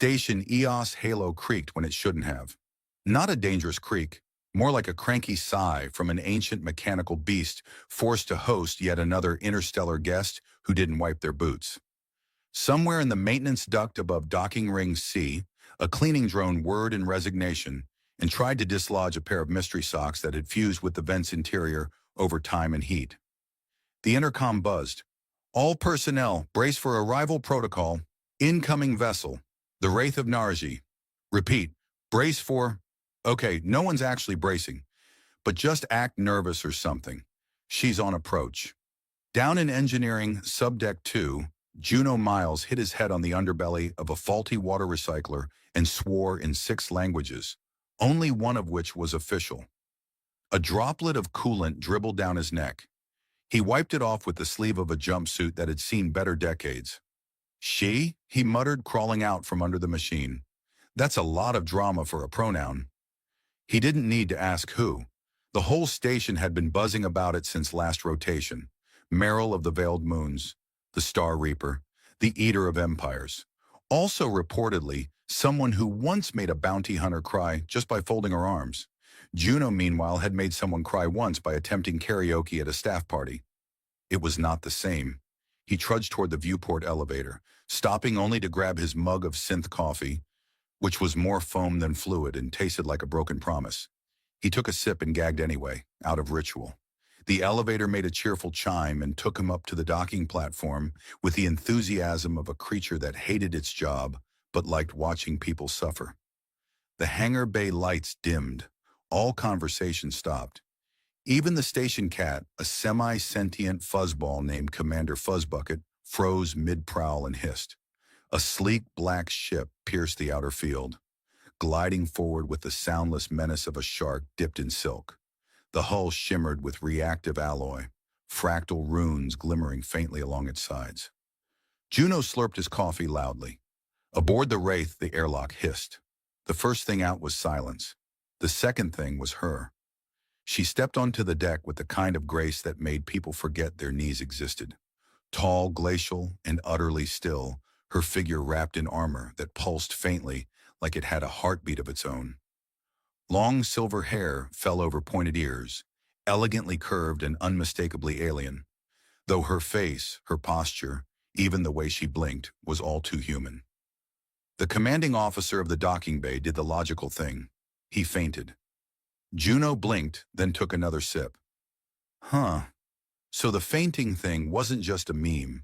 Station EOS Halo creaked when it shouldn't have. Not a dangerous creak, more like a cranky sigh from an ancient mechanical beast forced to host yet another interstellar guest who didn't wipe their boots. Somewhere in the maintenance duct above docking ring C, a cleaning drone whirred in resignation and tried to dislodge a pair of mystery socks that had fused with the vent's interior over time and heat. The intercom buzzed. All personnel, brace for arrival protocol. Incoming vessel, the Wraith of Narji. Repeat, brace for... Okay, no one's actually bracing, but just act nervous or something. She's on approach. Down in engineering, subdeck 2, Juno Miles hit his head on the underbelly of a faulty water recycler and swore in 6 languages, only one of which was official. A droplet of coolant dribbled down his neck. He wiped it off with the sleeve of a jumpsuit that had seen better decades. She? He muttered, crawling out from under the machine. That's a lot of drama for a pronoun. He didn't need to ask who. The whole station had been buzzing about it since last rotation. Merrill of the Veiled Moons, the Star Reaper, the Eater of Empires. Also reportedly, someone who once made a bounty hunter cry just by folding her arms. Juno, meanwhile, had made someone cry once by attempting karaoke at a staff party. It was not the same. He trudged toward the viewport elevator, stopping only to grab his mug of synth coffee, which was more foam than fluid and tasted like a broken promise. He took a sip and gagged anyway, out of ritual. The elevator made a cheerful chime and took him up to the docking platform with the enthusiasm of a creature that hated its job but liked watching people suffer. The hangar bay lights dimmed. All conversation stopped. Even the station cat, a semi-sentient fuzzball named Commander Fuzzbucket, froze mid-prowl and hissed. A sleek black ship pierced the outer field, gliding forward with the soundless menace of a shark dipped in silk. The hull shimmered with reactive alloy, fractal runes glimmering faintly along its sides. Juno slurped his coffee loudly. Aboard the Wraith, the airlock hissed. The first thing out was silence. The second thing was her. She stepped onto the deck with the kind of grace that made people forget their knees existed. Tall, glacial, and utterly still, her figure wrapped in armor that pulsed faintly like it had a heartbeat of its own. Long silver hair fell over pointed ears, elegantly curved and unmistakably alien, though her face, her posture, even the way she blinked, was all too human. The commanding officer of the docking bay did the logical thing. He fainted. Juno blinked, then took another sip. Huh. So the fainting thing wasn't just a meme.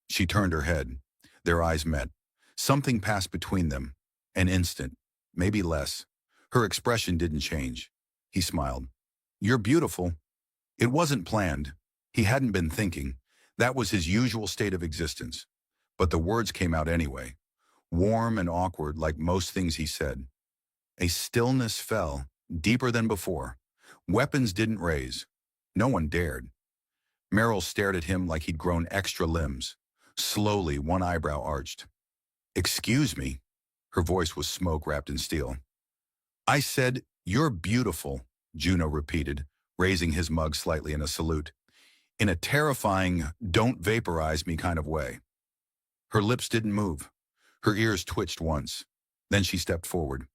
She turned her head. Their eyes met. Something passed between them. An instant, maybe less. Her expression didn't change. He smiled. You're beautiful. It wasn't planned. He hadn't been thinking. That was his usual state of existence. But the words came out anyway. Warm and awkward like most things he said. A stillness fell, deeper than before. Weapons didn't raise. No one dared. Merrill stared at him like he'd grown extra limbs. Slowly, one eyebrow arched. Excuse me. Her voice was smoke wrapped in steel. I said, you're beautiful, Juno repeated, raising his mug slightly in a salute, in a terrifying, don't vaporize me kind of way. Her lips didn't move. Her ears twitched once. Then she stepped forward.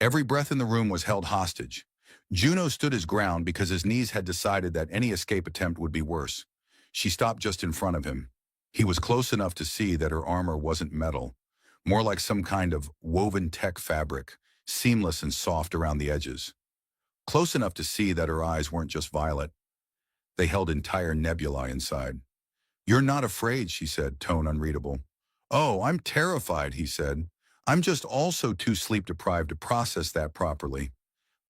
Every breath in the room was held hostage. Juno stood his ground because his knees had decided that any escape attempt would be worse. She stopped just in front of him. He was close enough to see that her armor wasn't metal, more like some kind of woven tech fabric, seamless and soft around the edges. Close enough to see that her eyes weren't just violet. They held entire nebulae inside. You're not afraid, she said, tone unreadable. Oh, I'm terrified, he said. I'm just also too sleep-deprived to process that properly.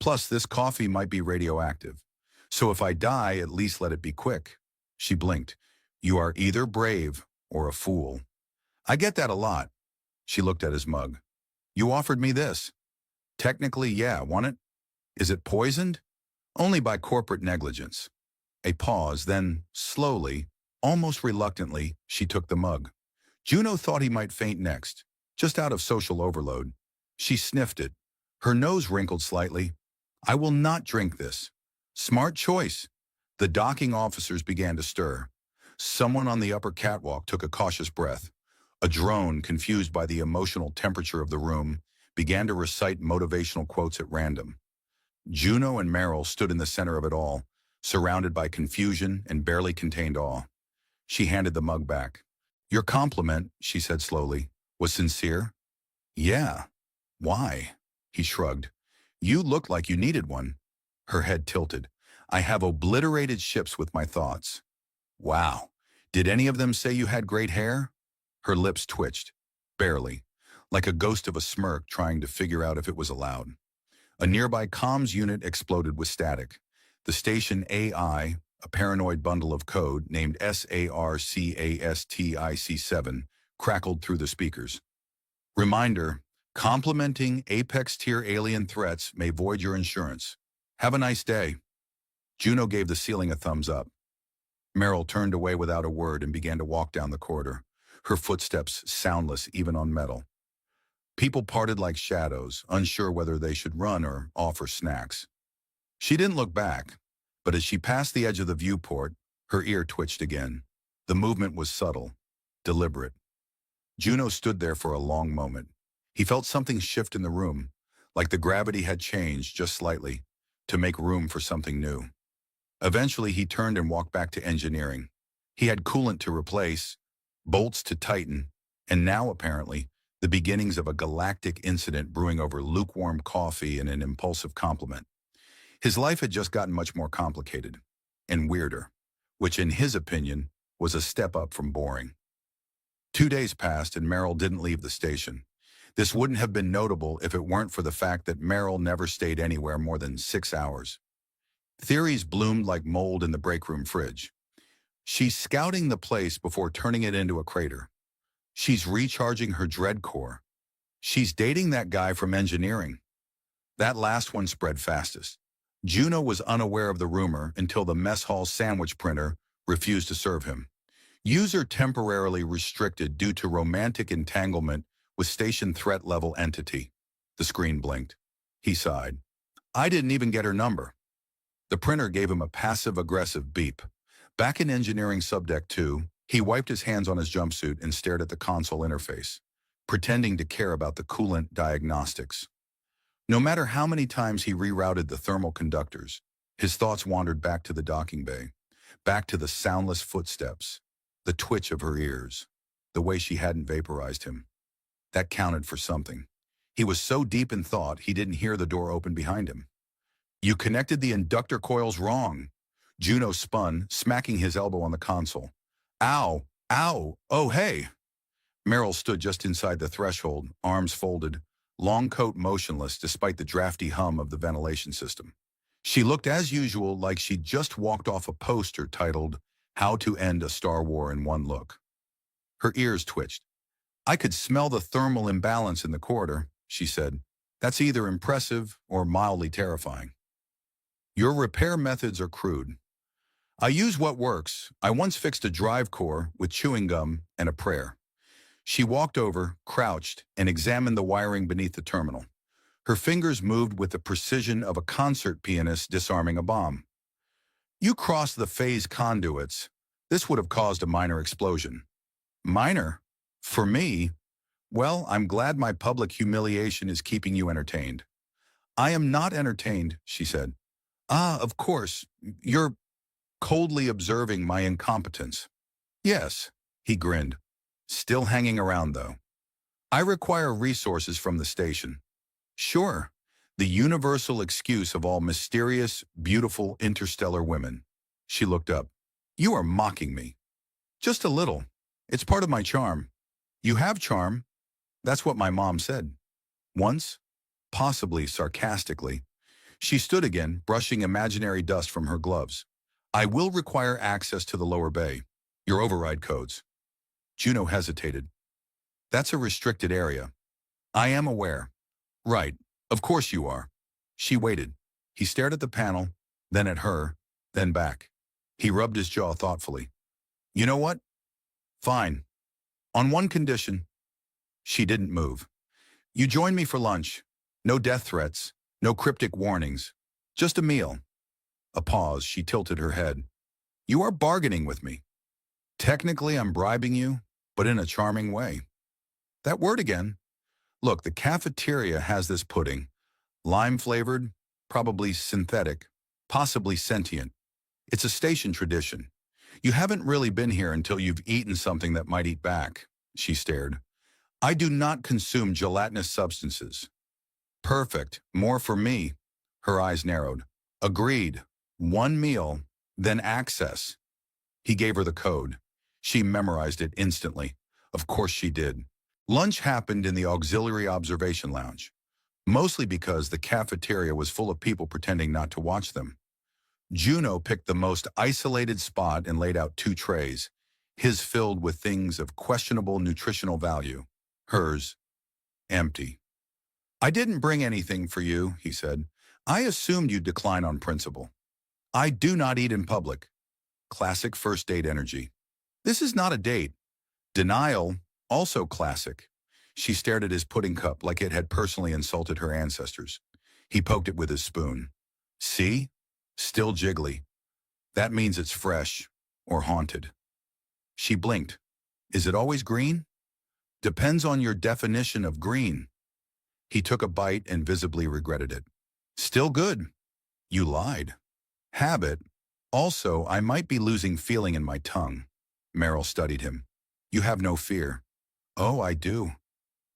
Plus, this coffee might be radioactive. So if I die, at least let it be quick. She blinked. You are either brave or a fool. I get that a lot. She looked at his mug. You offered me this. Technically, yeah, want it? Is it poisoned? Only by corporate negligence. A pause, then, slowly, almost reluctantly, she took the mug. Juno thought he might faint next, just out of social overload. She sniffed it. Her nose wrinkled slightly. I will not drink this. Smart choice. The docking officers began to stir. Someone on the upper catwalk took a cautious breath. A drone, confused by the emotional temperature of the room, began to recite motivational quotes at random. Juno and Meryl stood in the center of it all, surrounded by confusion and barely contained awe. She handed the mug back. "Your compliment," she said slowly, "was sincere?" "Yeah. Why?" He shrugged. "You looked like you needed one." Her head tilted. "I have obliterated ships with my thoughts." "Wow. Did any of them say you had great hair?" Her lips twitched. Barely. Like a ghost of a smirk trying to figure out if it was allowed. A nearby comms unit exploded with static. The station AI, a paranoid bundle of code named SARCASTIC7, crackled through the speakers. "Reminder, complimenting Apex-tier alien threats may void your insurance. Have a nice day." Juno gave the ceiling a thumbs up. Meryl turned away without a word and began to walk down the corridor, her footsteps soundless even on metal. People parted like shadows, unsure whether they should run or offer snacks. She didn't look back, but as she passed the edge of the viewport, her ear twitched again. The movement was subtle, deliberate. Juno stood there for a long moment. He felt something shift in the room, like the gravity had changed just slightly, to make room for something new. Eventually, he turned and walked back to engineering. He had coolant to replace, bolts to tighten, and now, apparently, the beginnings of a galactic incident brewing over lukewarm coffee and an impulsive compliment. His life had just gotten much more complicated and weirder, which in his opinion was a step up from boring. 2 days passed and Meryl didn't leave the station. This wouldn't have been notable if it weren't for the fact that Meryl never stayed anywhere more than 6 hours. Theories bloomed like mold in the break room fridge. She's scouting the place before turning it into a crater. She's recharging her dread core. She's dating that guy from engineering. That last one spread fastest. Juno was unaware of the rumor until the mess hall sandwich printer refused to serve him. User temporarily restricted due to romantic entanglement with station threat level entity. The screen blinked. He sighed. "I didn't even get her number." The printer gave him a passive-aggressive beep. Back in engineering subdeck 2, he wiped his hands on his jumpsuit and stared at the console interface, pretending to care about the coolant diagnostics. No matter how many times he rerouted the thermal conductors, his thoughts wandered back to the docking bay, back to the soundless footsteps, the twitch of her ears, the way she hadn't vaporized him. That counted for something. He was so deep in thought he didn't hear the door open behind him. "You connected the inductor coils wrong." Juno spun, smacking his elbow on the console. "Ow! Ow! Oh, hey!" Meryl stood just inside the threshold, arms folded, long coat motionless despite the drafty hum of the ventilation system. She looked as usual like she'd just walked off a poster titled, "How to End a Star War in One Look." Her ears twitched. "I could smell the thermal imbalance in the corridor," she said. "That's either impressive or mildly terrifying." "Your repair methods are crude." "I use what works. I once fixed a drive core with chewing gum and a prayer." She walked over, crouched, and examined the wiring beneath the terminal. Her fingers moved with the precision of a concert pianist disarming a bomb. "You crossed the phase conduits. This would have caused a minor explosion." "Minor? For me? Well, I'm glad my public humiliation is keeping you entertained." "I am not entertained," she said. "Ah, of course. You're coldly observing my incompetence." "Yes," he grinned. "Still hanging around, though." "I require resources from the station." "Sure. The universal excuse of all mysterious, beautiful interstellar women." She looked up. "You are mocking me." "Just a little. It's part of my charm." "You have charm." "That's what my mom said." "Once?" Possibly sarcastically. She stood again, brushing imaginary dust from her gloves. "I will require access to the lower bay. Your override codes." Juno hesitated. "That's a restricted area." "I am aware." "Right. Of course you are." She waited. He stared at the panel, then at her, then back. He rubbed his jaw thoughtfully. "You know what? Fine. On one condition." She didn't move. "You join me for lunch. No death threats. No cryptic warnings. Just a meal." A pause. She tilted her head. "You are bargaining with me." "Technically, I'm bribing you, but in a charming way." That word again. Look, the cafeteria has this pudding. Lime-flavored, probably synthetic, possibly sentient. It's a station tradition. You haven't really been here until you've eaten something that might eat back. She stared. I do not consume gelatinous substances. Perfect. More for me. Her eyes narrowed. Agreed. One meal, then access. He gave her the code. She memorized it instantly. Of course she did. Lunch happened in the auxiliary observation lounge, mostly because the cafeteria was full of people pretending not to watch them. Juno picked the most isolated spot and laid out 2 trays, his filled with things of questionable nutritional value, hers empty. I didn't bring anything for you, he said. I assumed you'd decline on principle. I do not eat in public. Classic first date energy. This is not a date. Denial, also classic. She stared at his pudding cup like it had personally insulted her ancestors. He poked it with his spoon. See? Still jiggly. That means it's fresh or haunted. She blinked. Is it always green? Depends on your definition of green. He took a bite and visibly regretted it. Still good. You lied. Habit. Also, I might be losing feeling in my tongue. Meryl studied him. You have no fear. Oh, I do.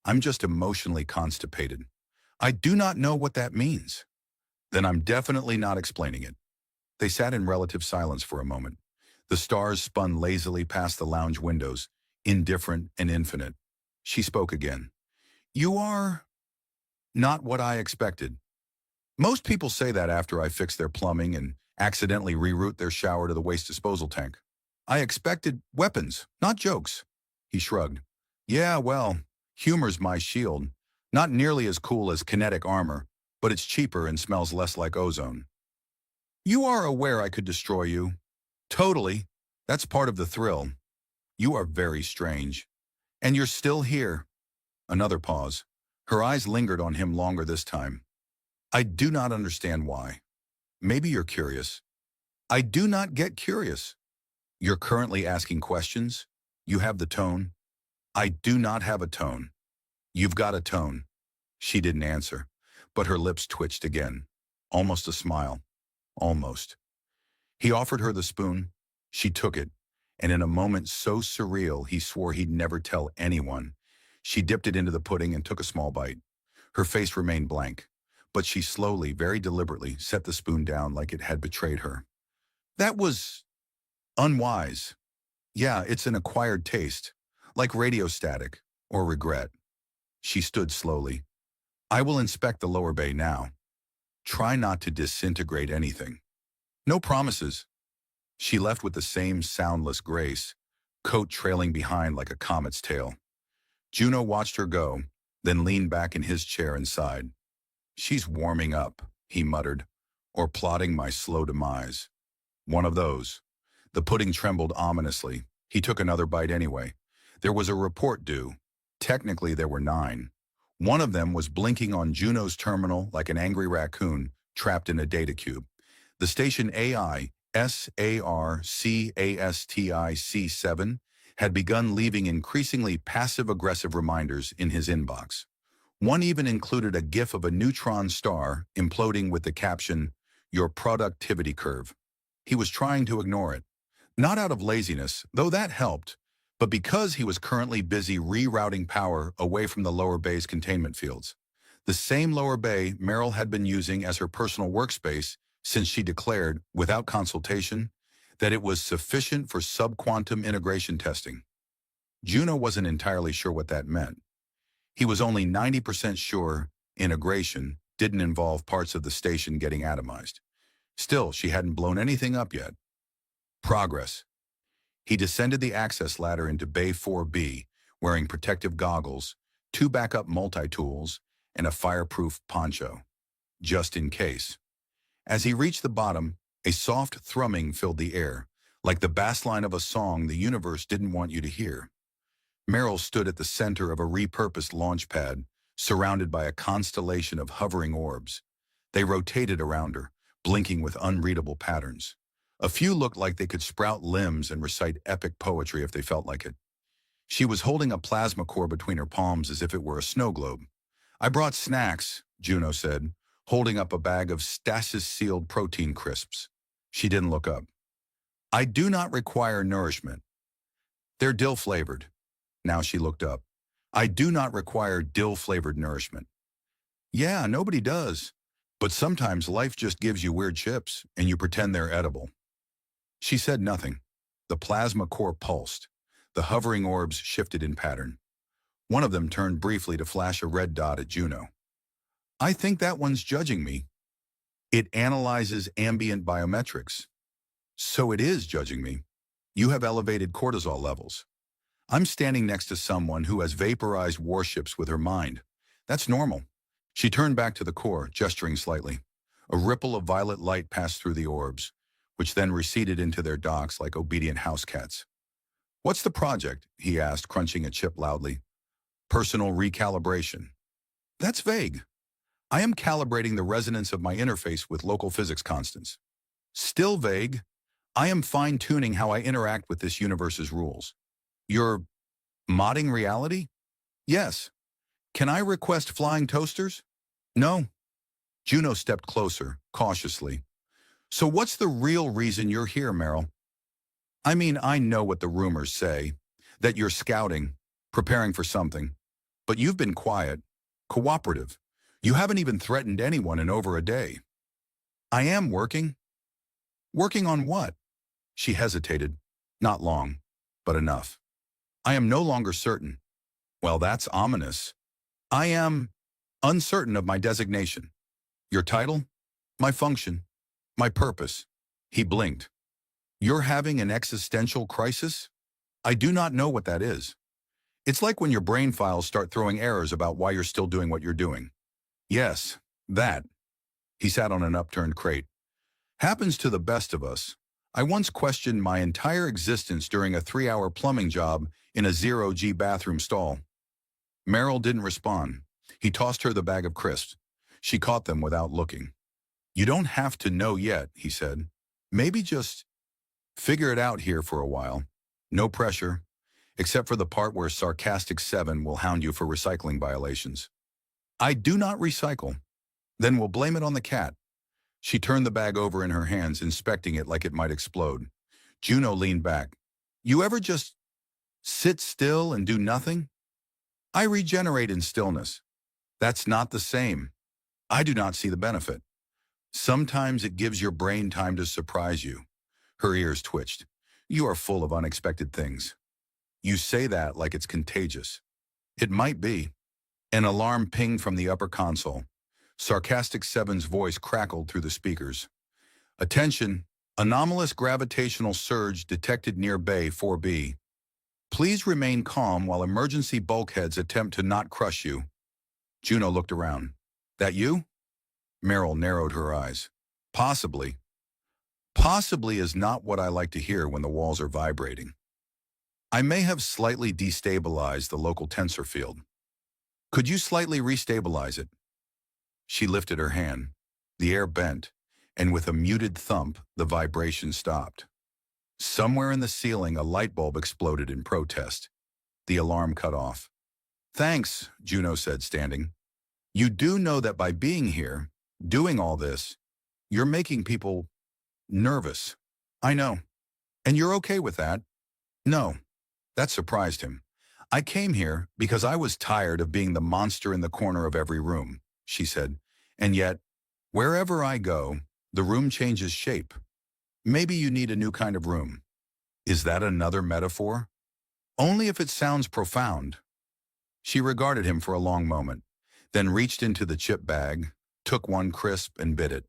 I'm just emotionally constipated. I do not know what that means. Then I'm definitely not explaining it. They sat in relative silence for a moment. The stars spun lazily past the lounge windows, indifferent and infinite. She spoke again. You are not what I expected. Most people say that after I fix their plumbing and accidentally reroute their shower to the waste disposal tank. I expected weapons, not jokes. He shrugged. Yeah, well, humor's my shield. Not nearly as cool as kinetic armor, but it's cheaper and smells less like ozone. You are aware I could destroy you. Totally. That's part of the thrill. You are very strange. And you're still here. Another pause. Her eyes lingered on him longer this time. I do not understand why. Maybe you're curious. I do not get curious. You're currently asking questions. You have the tone. I do not have a tone. You've got a tone. She didn't answer, but her lips twitched again. Almost a smile. Almost. He offered her the spoon. She took it, and in a moment so surreal he swore he'd never tell anyone. She dipped it into the pudding and took a small bite. Her face remained blank, but she slowly, very deliberately, set the spoon down like it had betrayed her. That was unwise. Yeah, it's an acquired taste, like radio static or regret. She stood slowly. I will inspect the lower bay now. Try not to disintegrate anything. No promises. She left with the same soundless grace, coat trailing behind like a comet's tail. Juno watched her go, then leaned back in his chair and sighed. She's warming up, he muttered, or plotting my slow demise. One of those. The pudding trembled ominously. He took another bite anyway. There was a report due. Technically, there were 9. One of them was blinking on Juno's terminal like an angry raccoon trapped in a data cube. The station AI, SARCASTIC7, had begun leaving increasingly passive-aggressive reminders in his inbox. One even included a GIF of a neutron star imploding with the caption, "Your productivity curve." He was trying to ignore it. Not out of laziness, though that helped, but because he was currently busy rerouting power away from the lower bay's containment fields. The same lower bay Meryl had been using as her personal workspace since she declared, without consultation, that it was sufficient for subquantum integration testing. Juno wasn't entirely sure what that meant. He was only 90% sure integration didn't involve parts of the station getting atomized. Still, she hadn't blown anything up yet. Progress. He descended the access ladder into Bay 4B, wearing protective goggles, 2 backup multi-tools, and a fireproof poncho, just in case. As he reached the bottom, a soft thrumming filled the air, like the bassline of a song the universe didn't want you to hear. Meryl stood at the center of a repurposed launch pad, surrounded by a constellation of hovering orbs. They rotated around her, blinking with unreadable patterns. A few looked like they could sprout limbs and recite epic poetry if they felt like it. She was holding a plasma core between her palms as if it were a snow globe. I brought snacks, Juno said, holding up a bag of stasis-sealed protein crisps. She didn't look up. I do not require nourishment. They're dill-flavored. Now she looked up. I do not require dill-flavored nourishment. Yeah, nobody does. But sometimes life just gives you weird chips, and you pretend they're edible. She said nothing. The plasma core pulsed. The hovering orbs shifted in pattern. One of them turned briefly to flash a red dot at Juno. I think that one's judging me. It analyzes ambient biometrics. So it is judging me. You have elevated cortisol levels. I'm standing next to someone who has vaporized warships with her mind. That's normal. She turned back to the core, gesturing slightly. A ripple of violet light passed through the orbs, which then receded into their docks like obedient house cats. What's the project? He asked, crunching a chip loudly. Personal recalibration. That's vague. I am calibrating the resonance of my interface with local physics constants. Still vague. I am fine-tuning how I interact with this universe's rules. You're modding reality? Yes. Can I request flying toasters? No. Juno stepped closer, cautiously. So what's the real reason you're here, Meryl? I mean, I know what the rumors say, that you're scouting, preparing for something. But you've been quiet, cooperative. You haven't even threatened anyone in over a day. I am working. Working on what? She hesitated. Not long, but enough. I am no longer certain. Well, that's ominous. I am uncertain of my designation. Your title? My function. My purpose. He blinked. You're having an existential crisis? I do not know what that is. It's like when your brain files start throwing errors about why you're still doing what you're doing. Yes, that. He sat on an upturned crate. Happens to the best of us. I once questioned my entire existence during a 3-hour plumbing job in a 0G bathroom stall. Meryl didn't respond. He tossed her the bag of crisps. She caught them without looking. You don't have to know yet, he said. Maybe just figure it out here for a while. No pressure, except for the part where Sarcastic 7 will hound you for recycling violations. I do not recycle. Then we'll blame it on the cat. She turned the bag over in her hands, inspecting it like it might explode. Juno leaned back. You ever just sit still and do nothing? I regenerate in stillness. That's not the same. I do not see the benefit. Sometimes it gives your brain time to surprise you. Her ears twitched. You are full of unexpected things. You say that like it's contagious. It might be. An alarm pinged from the upper console. Sarcastic 7's voice crackled through the speakers. Attention, anomalous gravitational surge detected near Bay 4B. Please remain calm while emergency bulkheads attempt to not crush you. Juno looked around. That you? Meryl narrowed her eyes. Possibly. Possibly is not what I like to hear when the walls are vibrating. I may have slightly destabilized the local tensor field. Could you slightly restabilize it? She lifted her hand. The air bent, and with a muted thump, the vibration stopped. Somewhere in the ceiling, a light bulb exploded in protest. The alarm cut off. Thanks, Juno said, standing. You do know that by being here, doing all this, you're making people nervous. I know. And you're okay with that? No. That surprised him. I came here because I was tired of being the monster in the corner of every room, she said. And yet, wherever I go, the room changes shape. Maybe you need a new kind of room. Is that another metaphor? Only if it sounds profound. She regarded him for a long moment, then reached into the chip bag, took one crisp and bit it.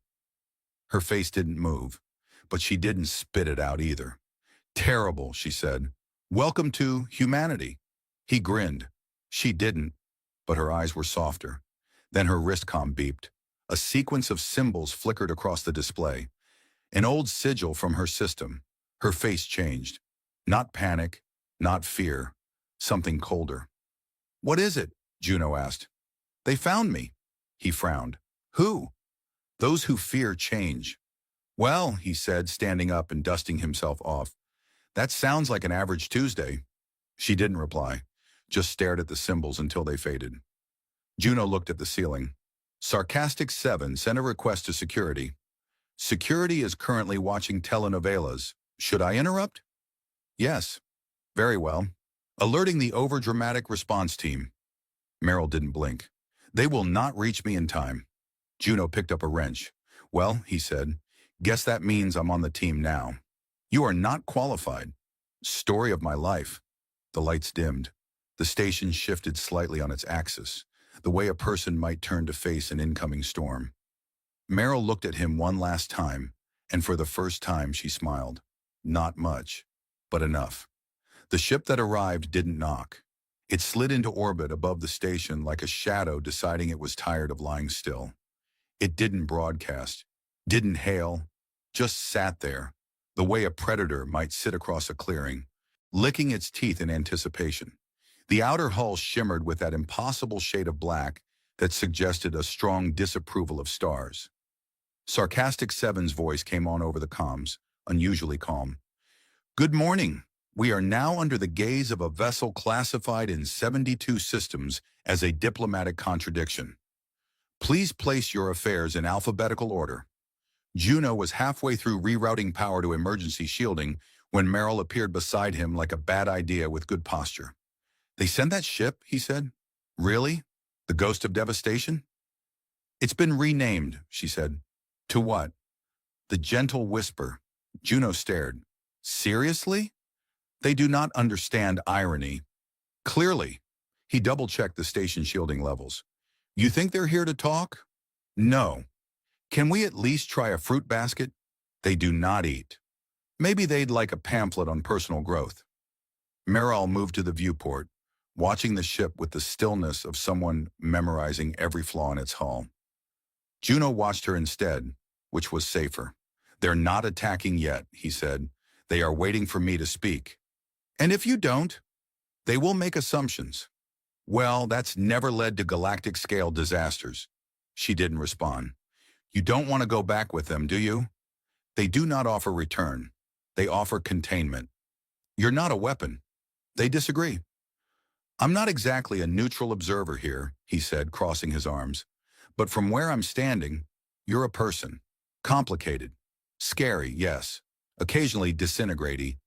Her face didn't move, but she didn't spit it out either. Terrible, she said. Welcome to humanity. He grinned. She didn't, but her eyes were softer. Then her wristcom beeped. A sequence of symbols flickered across the display. An old sigil from her system. Her face changed. Not panic, not fear. Something colder. What is it? Juno asked. They found me. He frowned. Who? Those who fear change. Well, he said, standing up and dusting himself off. That sounds like an average Tuesday. She didn't reply, just stared at the symbols until they faded. Juno looked at the ceiling. Sarcastic 7 sent a request to security. Security is currently watching telenovelas. Should I interrupt? Yes. Very well. Alerting the overdramatic response team. Merrill didn't blink. They will not reach me in time. Juno picked up a wrench. Well, he said, guess that means I'm on the team now. You are not qualified. Story of my life. The lights dimmed. The station shifted slightly on its axis, the way a person might turn to face an incoming storm. Merrill looked at him one last time, and for the first time she smiled. Not much, but enough. The ship that arrived didn't knock. It slid into orbit above the station like a shadow deciding it was tired of lying still. It didn't broadcast, didn't hail, just sat there, the way a predator might sit across a clearing, licking its teeth in anticipation. The outer hull shimmered with that impossible shade of black that suggested a strong disapproval of stars. Sarcastic 7's voice came on over the comms, unusually calm. Good morning. We are now under the gaze of a vessel classified in 72 systems as a diplomatic contradiction. Please place your affairs in alphabetical order. Juno was halfway through rerouting power to emergency shielding when Merrill appeared beside him like a bad idea with good posture. They sent that ship, he said. Really? The Ghost of Devastation? It's been renamed, she said. To what? The Gentle Whisper. Juno stared. Seriously? They do not understand irony. Clearly. He double-checked the station shielding levels. You think they're here to talk? No. Can we at least try a fruit basket? They do not eat. Maybe they'd like a pamphlet on personal growth. Merrill moved to the viewport, watching the ship with the stillness of someone memorizing every flaw in its hull. Juno watched her instead, which was safer. They're not attacking yet, he said. They are waiting for me to speak. And if you don't, they will make assumptions. Well, that's never led to galactic-scale disasters. She didn't respond. You don't want to go back with them, do you? They do not offer return. They offer containment. You're not a weapon. They disagree. I'm not exactly a neutral observer here, he said, crossing his arms. But from where I'm standing, you're a person. Complicated. Scary, yes. Occasionally disintegrating,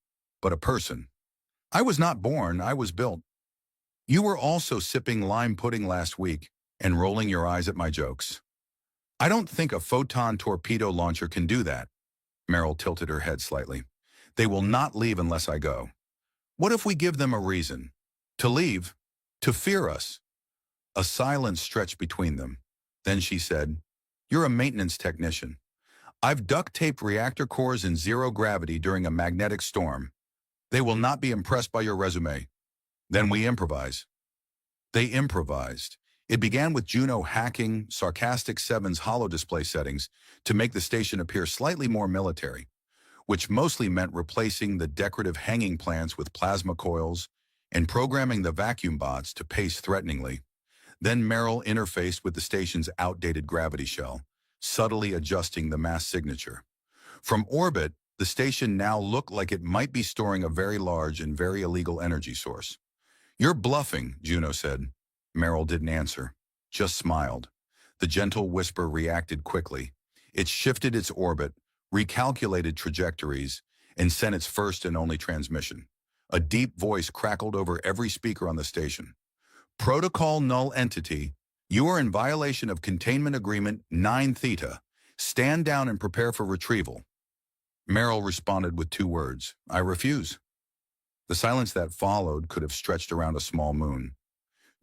but a person. I was not born, I was built. You were also sipping lime pudding last week and rolling your eyes at my jokes. I don't think a photon torpedo launcher can do that. Merrill tilted her head slightly. They will not leave unless I go. What if we give them a reason? To leave? To fear us? A silence stretched between them. Then she said, You're a maintenance technician. I've duct-taped reactor cores in zero gravity during a magnetic storm. They will not be impressed by your resume. Then we improvise. They improvised. It began with Juno hacking Sarcastic 7's holodisplay settings to make the station appear slightly more military, which mostly meant replacing the decorative hanging plants with plasma coils and programming the vacuum bots to pace threateningly. Then Merrill interfaced with the station's outdated gravity shell, subtly adjusting the mass signature. From orbit, the station now looked like it might be storing a very large and very illegal energy source. You're bluffing, Juno said. Merrill didn't answer, just smiled. The Gentle Whisper reacted quickly. It shifted its orbit, recalculated trajectories, and sent its first and only transmission. A deep voice crackled over every speaker on the station. Protocol null entity, you are in violation of Containment Agreement 9 Theta. Stand down and prepare for retrieval. Merrill responded with 2 words, I refuse. The silence that followed could have stretched around a small moon.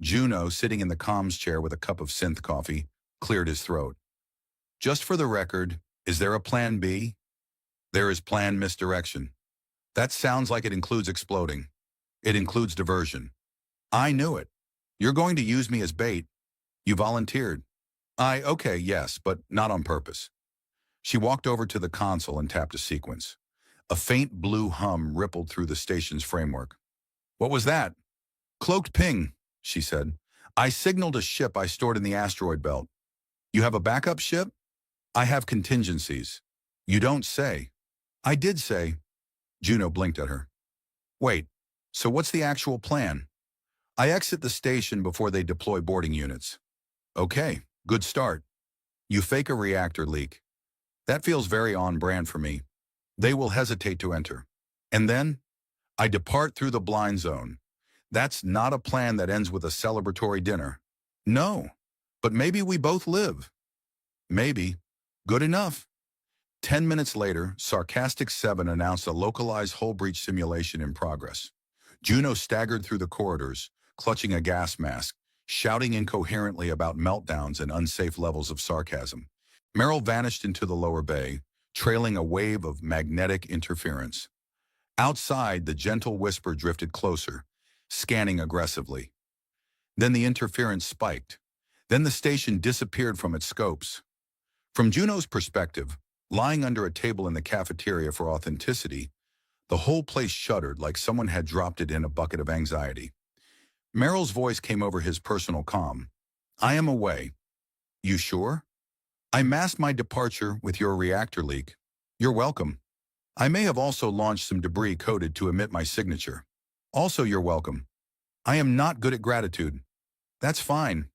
Juno, sitting in the comms chair with a cup of synth coffee, cleared his throat. Just for the record, is there a plan B? There is plan misdirection. That sounds like it includes exploding. It includes diversion. I knew it. You're going to use me as bait. You volunteered. Okay, yes, but not on purpose. She walked over to the console and tapped a sequence. A faint blue hum rippled through the station's framework. What was that? Cloaked ping, she said. I signaled a ship I stored in the asteroid belt. You have a backup ship? I have contingencies. You don't say. I did say. Juno blinked at her. Wait, So what's the actual plan? I exit the station before they deploy boarding units. Okay, good start. You fake a reactor leak. That feels very on brand for me. They will hesitate to enter. And then, I depart through the blind zone. That's not a plan that ends with a celebratory dinner. No, but maybe we both live. Maybe. Good enough. 10 minutes later, Sarcastic 7 announced a localized hull breach simulation in progress. Juno staggered through the corridors, clutching a gas mask, shouting incoherently about meltdowns and unsafe levels of sarcasm. Meryl vanished into the lower bay, trailing a wave of magnetic interference. Outside, the gentle whisper drifted closer, scanning aggressively. Then the interference spiked. Then the station disappeared from its scopes. From Juno's perspective, lying under a table in the cafeteria for authenticity, the whole place shuddered like someone had dropped it in a bucket of anxiety. Meryl's voice came over his personal comm. I am away. You sure? I masked my departure with your reactor leak. You're welcome. I may have also launched some debris coded to emit my signature. Also, you're welcome. I am not good at gratitude. That's fine.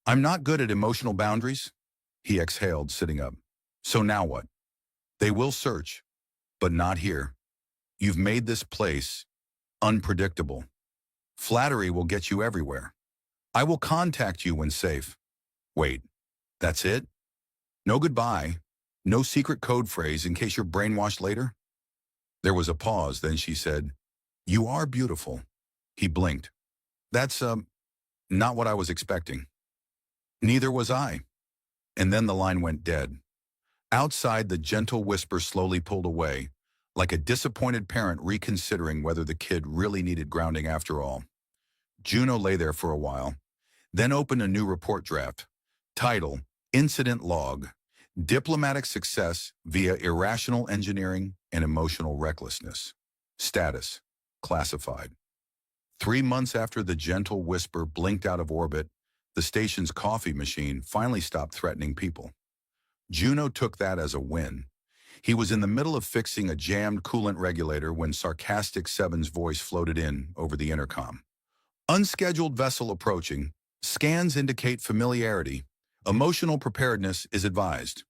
I'm not good at emotional boundaries. He exhaled, sitting up. So now what? They will search, but not here. You've made this place unpredictable. Flattery will get you everywhere. I will contact you when safe. Wait, that's it? No goodbye? No secret code phrase in case you're brainwashed later? There was a pause, then she said, You are beautiful. He blinked. That's, not what I was expecting. Neither was I. And then the line went dead. Outside, the gentle whisper slowly pulled away, like a disappointed parent reconsidering whether the kid really needed grounding after all. Juno lay there for a while, then opened a new report draft. Title, Incident Log, Diplomatic Success via Irrational Engineering and Emotional Recklessness. Status, Classified. 3 months after the gentle whisper blinked out of orbit, the station's coffee machine finally stopped threatening people. Juno took that as a win. He was in the middle of fixing a jammed coolant regulator when Sarcastic 7's voice floated in over the intercom. Unscheduled vessel approaching. Scans indicate familiarity. Emotional preparedness is advised.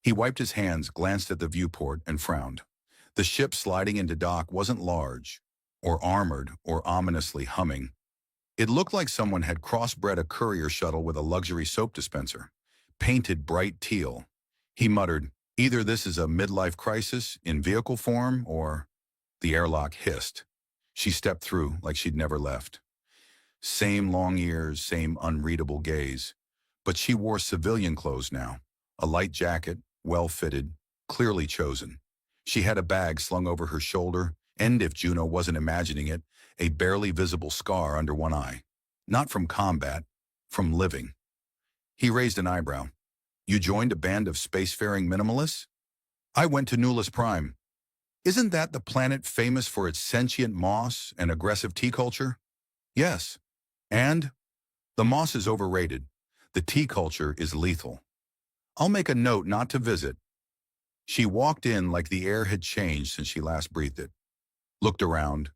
He wiped his hands, glanced at the viewport, and frowned. The ship sliding into dock wasn't large, or armored, or ominously humming. It looked like someone had crossbred a courier shuttle with a luxury soap dispenser, painted bright teal. He muttered, either this is a midlife crisis in vehicle form, or... The airlock hissed. She stepped through like she'd never left. Same long ears, same unreadable gaze. But she wore civilian clothes now. A light jacket, well-fitted, clearly chosen. She had a bag slung over her shoulder, and if Juno wasn't imagining it, a barely visible scar under one eye. Not from combat, from living. He raised an eyebrow. You joined a band of spacefaring minimalists? I went to Nulis Prime. Isn't that the planet famous for its sentient moss and aggressive tea culture? Yes. And? The moss is overrated. The tea culture is lethal. I'll make a note not to visit. She walked in like the air had changed since she last breathed it. Looked around,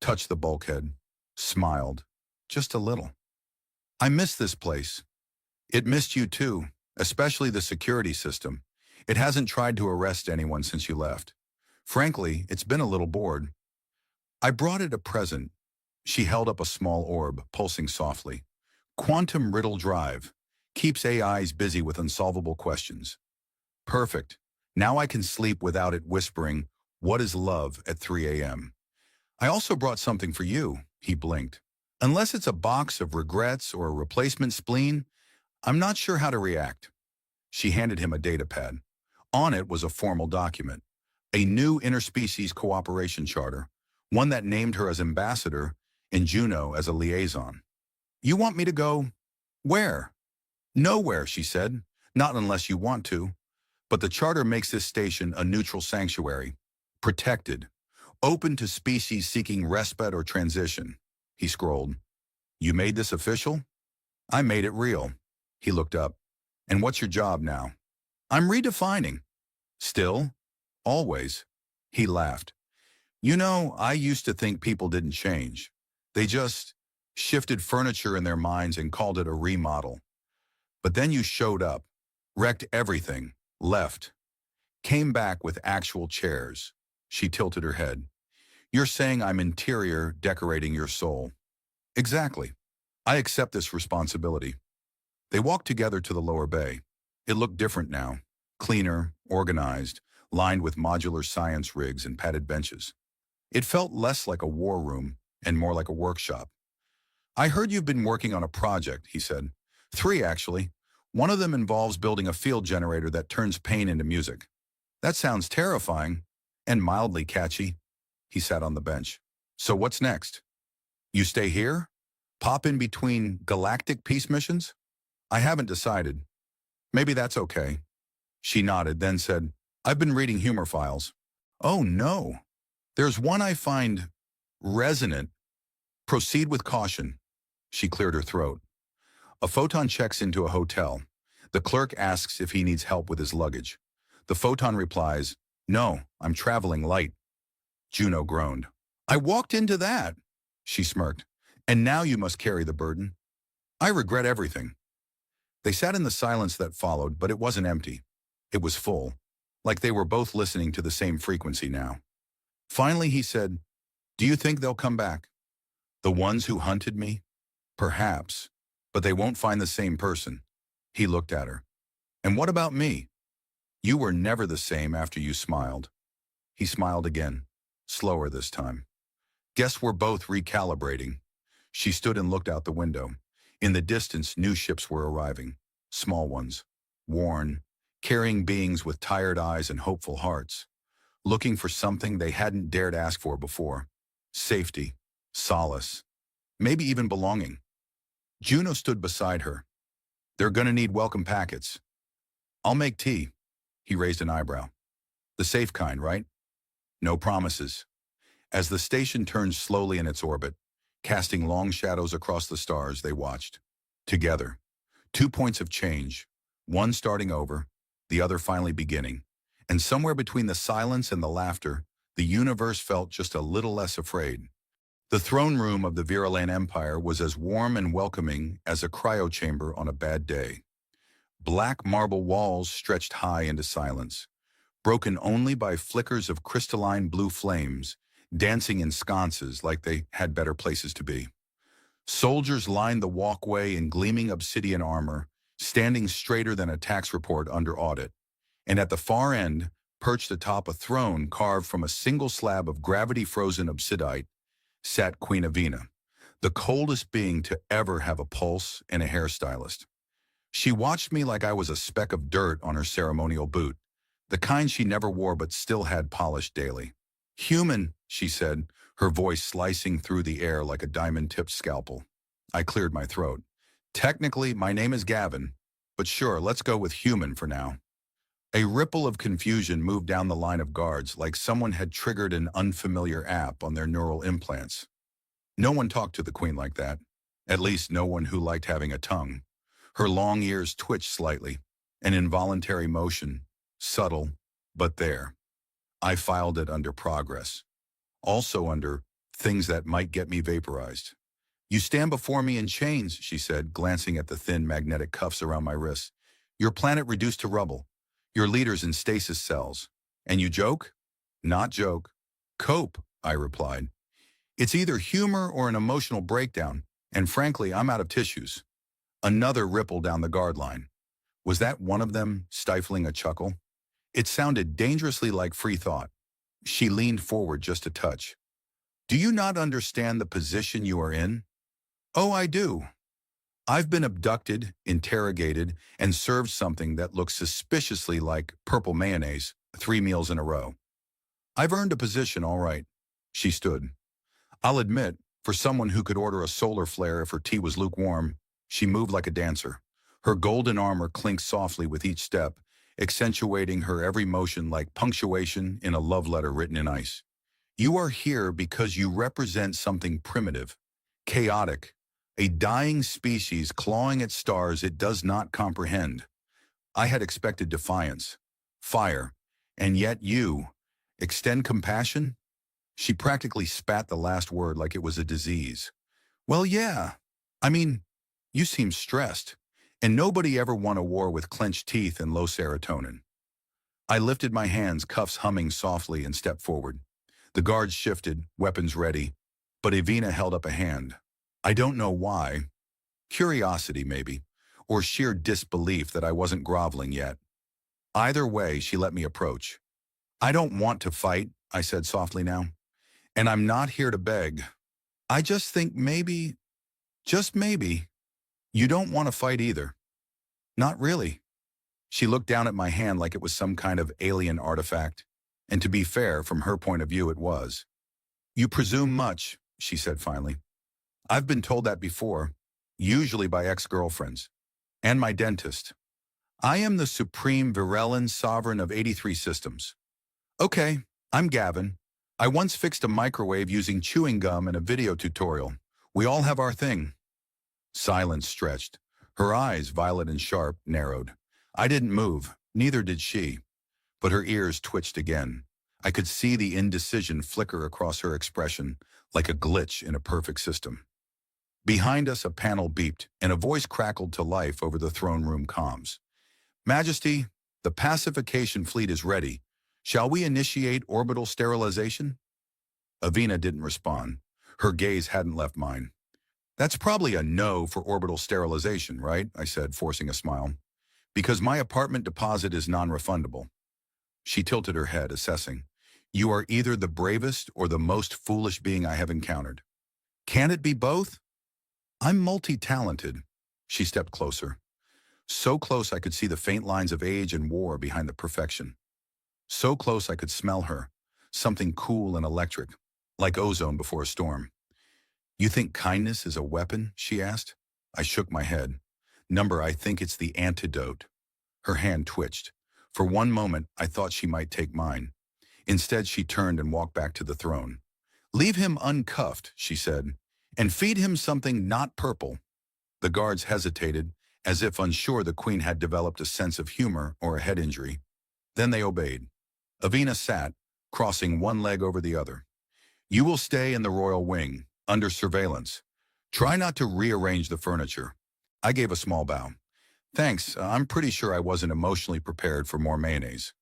touched the bulkhead, smiled, just a little. I miss this place. It missed you too, especially the security system. It hasn't tried to arrest anyone since you left. Frankly, it's been a little bored. I brought it a present. She held up a small orb, pulsing softly. Quantum Riddle Drive. Keeps AIs busy with unsolvable questions. Perfect. Now I can sleep without it whispering, "What is love?" at 3 a.m. I also brought something for you, he blinked. Unless it's a box of regrets or a replacement spleen, I'm not sure how to react. She handed him a datapad. On it was a formal document, a new interspecies cooperation charter, one that named her as ambassador and Juno as a liaison. You want me to go? Where? Nowhere, she said. Not unless you want to. But the charter makes this station a neutral sanctuary, protected, open to species seeking respite or transition. He scrolled. You made this official? I made it real. He looked up. And what's your job now? I'm redefining. Still? Always. He laughed. You know, I used to think people didn't change. They just shifted furniture in their minds and called it a remodel. But then you showed up, wrecked everything, left, came back with actual chairs. She tilted her head. You're saying I'm interior decorating your soul. Exactly. I accept this responsibility. They walked together to the lower bay. It looked different now. Cleaner, organized, lined with modular science rigs and padded benches. It felt less like a war room and more like a workshop. I heard you've been working on a project, he said. 3, actually. One of them involves building a field generator that turns pain into music. That sounds terrifying and mildly catchy. He sat on the bench. So what's next? You stay here? Pop in between galactic peace missions? I haven't decided. Maybe that's okay. She nodded, then said, I've been reading humor files. Oh no. There's one I find resonant. Proceed with caution. She cleared her throat. A photon checks into a hotel. The clerk asks if he needs help with his luggage. The photon replies, No, I'm traveling light. Juno groaned. I walked into that. She smirked. And now you must carry the burden. I regret everything. They sat in the silence that followed, but it wasn't empty. It was full, like they were both listening to the same frequency now. Finally, he said, Do you think they'll come back? The ones who hunted me? Perhaps, but they won't find the same person. He looked at her. And what about me? You were never the same after you smiled. He smiled again, slower this time. Guess we're both recalibrating. She stood and looked out the window. In the distance, new ships were arriving, small ones, worn, carrying beings with tired eyes and hopeful hearts, looking for something they hadn't dared ask for before. Safety, solace, maybe even belonging. Juno stood beside her. They're gonna need welcome packets. I'll make tea. He raised an eyebrow. The safe kind, right? No promises. As the station turned slowly in its orbit, casting long shadows across the stars, they watched. Together. 2 points of change, one starting over, the other finally beginning. And somewhere between the silence and the laughter, the universe felt just a little less afraid. The throne room of the Viralan Empire was as warm and welcoming as a cryochamber on a bad day. Black marble walls stretched high into silence, broken only by flickers of crystalline blue flames, dancing in sconces like they had better places to be. Soldiers lined the walkway in gleaming obsidian armor, standing straighter than a tax report under audit. And at the far end, perched atop a throne carved from a single slab of gravity-frozen obsidianite, sat Queen Avina, the coldest being to ever have a pulse and a hairstylist. She watched me like I was a speck of dirt on her ceremonial boot, the kind she never wore but still had polished daily. Human, she said, her voice slicing through the air like a diamond-tipped scalpel. I cleared my throat. Technically, my name is Gavin, but sure, let's go with human for now. A ripple of confusion moved down the line of guards like someone had triggered an unfamiliar app on their neural implants. No one talked to the queen like that. At least no one who liked having a tongue. Her long ears twitched slightly, an involuntary motion, subtle, but there. I filed it under progress. Also under things that might get me vaporized. You stand before me in chains, she said, glancing at the thin magnetic cuffs around my wrists. Your planet reduced to rubble. Your leaders in stasis cells. And you joke? Not joke. Cope, I replied. It's either humor or an emotional breakdown, and frankly, I'm out of tissues. Another ripple down the guard line. Was that one of them stifling a chuckle? It sounded dangerously like free thought. She leaned forward just a touch. Do you not understand the position you are in? Oh, I do. I've been abducted, interrogated, and served something that looks suspiciously like purple mayonnaise 3 meals in a row. I've earned a position, all right. She stood. I'll admit, for someone who could order a solar flare if her tea was lukewarm, she moved like a dancer. Her golden armor clinked softly with each step, accentuating her every motion like punctuation in a love letter written in ice. You are here because you represent something primitive, chaotic, a dying species clawing at stars it does not comprehend. I had expected defiance, fire, and yet you extend compassion? She practically spat the last word like it was a disease. Well, yeah. I mean, you seem stressed. And nobody ever won a war with clenched teeth and low serotonin. I lifted my hands, cuffs humming softly, and stepped forward. The guards shifted, weapons ready, but Evina held up a hand. I don't know why. Curiosity, maybe, or sheer disbelief that I wasn't groveling yet. Either way, she let me approach. I don't want to fight, I said softly now, and I'm not here to beg. I just think maybe, just maybe, you don't want to fight either. Not really. She looked down at my hand like it was some kind of alien artifact, and to be fair, from her point of view, it was. You presume much, she said finally. I've been told that before, usually by ex-girlfriends, and my dentist. I am the supreme Virelin sovereign of 83 systems. Okay, I'm Gavin. I once fixed a microwave using chewing gum in a video tutorial. We all have our thing. Silence stretched. Her eyes, violet and sharp, narrowed. I didn't move, neither did she. But her ears twitched again. I could see the indecision flicker across her expression, like a glitch in a perfect system. Behind us, a panel beeped, and a voice crackled to life over the throne room comms. Majesty, the pacification fleet is ready. Shall we initiate orbital sterilization? Evina didn't respond. Her gaze hadn't left mine. That's probably a no for orbital sterilization, right? I said, forcing a smile. Because my apartment deposit is non-refundable. She tilted her head, assessing. You are either the bravest or the most foolish being I have encountered. Can it be both? I'm multi-talented. She stepped closer. So close I could see the faint lines of age and war behind the perfection. So close I could smell her, something cool and electric, like ozone before a storm. You think kindness is a weapon? She asked. I shook my head. Number, I think it's the antidote. Her hand twitched. For one moment, I thought she might take mine. Instead, she turned and walked back to the throne. Leave him uncuffed, she said, and feed him something not purple. The guards hesitated, as if unsure the queen had developed a sense of humor or a head injury. Then they obeyed. Evina sat, crossing one leg over the other. You will stay in the royal wing, under surveillance. Try not to rearrange the furniture. I gave a small bow. Thanks, I'm pretty sure I wasn't emotionally prepared for more mayonnaise.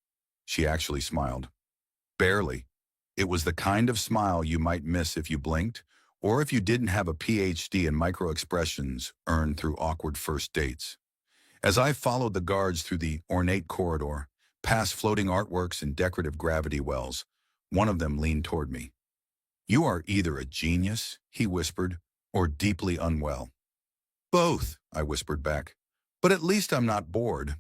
She actually smiled. Barely. It was the kind of smile you might miss if you blinked, or if you didn't have a PhD in microexpressions earned through awkward first dates. As I followed the guards through the ornate corridor, past floating artworks and decorative gravity wells, one of them leaned toward me. You are either a genius, he whispered, or deeply unwell. Both, I whispered back, but at least I'm not bored.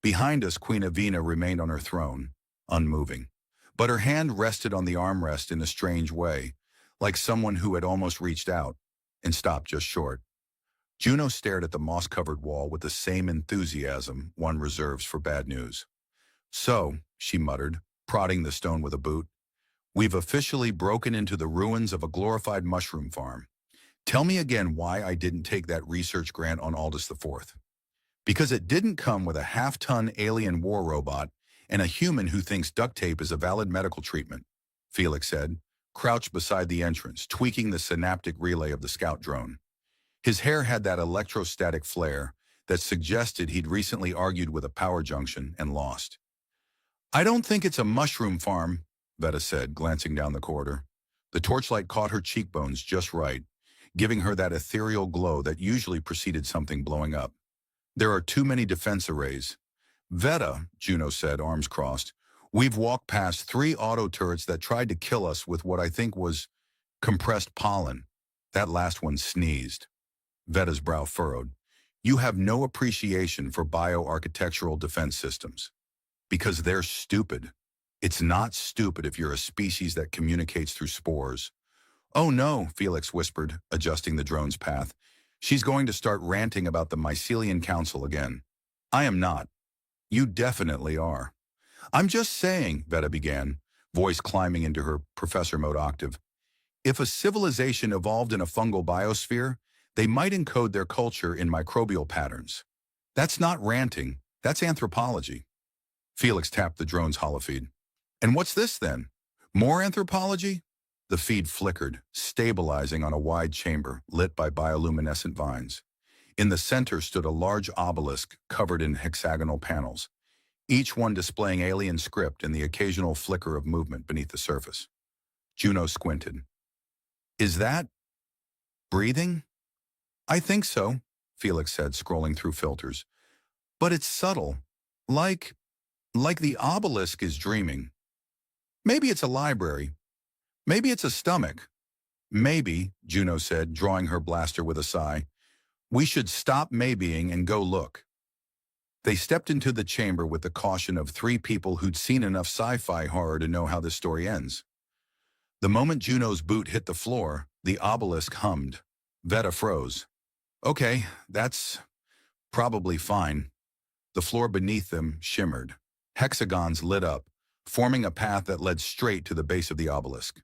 Behind us, Queen Evina remained on her throne, unmoving, but her hand rested on the armrest in a strange way, like someone who had almost reached out and stopped just short. Juno stared at the moss-covered wall with the same enthusiasm one reserves for bad news. So, she muttered, prodding the stone with a boot, we've officially broken into the ruins of a glorified mushroom farm. Tell me again why I didn't take that research grant on Aldous IV. Because it didn't come with a half-ton alien war robot and a human who thinks duct tape is a valid medical treatment, Felix said, crouched beside the entrance, tweaking the synaptic relay of the scout drone. His hair had that electrostatic flare that suggested he'd recently argued with a power junction and lost. I don't think it's a mushroom farm, Veta said, glancing down the corridor. The torchlight caught her cheekbones just right, giving her that ethereal glow that usually preceded something blowing up. There are too many defense arrays. Veta, Juno said, arms crossed, we've walked past 3 auto turrets that tried to kill us with what I think was compressed pollen. That last one sneezed. Veta's brow furrowed. You have no appreciation for bioarchitectural defense systems. Because they're stupid. It's not stupid if you're a species that communicates through spores. Oh no, Felix whispered, adjusting the drone's path. She's going to start ranting about the Mycelian Council again. I am not. You definitely are. I'm just saying, Veta began, voice climbing into her professor mode octave. If a civilization evolved in a fungal biosphere, they might encode their culture in microbial patterns. That's not ranting, that's anthropology. Felix tapped the drone's holofeed. And what's this then? More anthropology? The feed flickered, stabilizing on a wide chamber lit by bioluminescent vines. In the center stood a large obelisk covered in hexagonal panels, each one displaying alien script and the occasional flicker of movement beneath the surface. Juno squinted. Is that breathing? I think so, Felix said, scrolling through filters. But it's subtle, like the obelisk is dreaming. Maybe it's a library. Maybe it's a stomach. Maybe, Juno said, drawing her blaster with a sigh, we should stop maybeing and go look. They stepped into the chamber with the caution of three people who'd seen enough sci-fi horror to know how this story ends. The moment Juno's boot hit the floor, the obelisk hummed. Veta froze. Okay, that's probably fine. The floor beneath them shimmered. Hexagons lit up, forming a path that led straight to the base of the obelisk.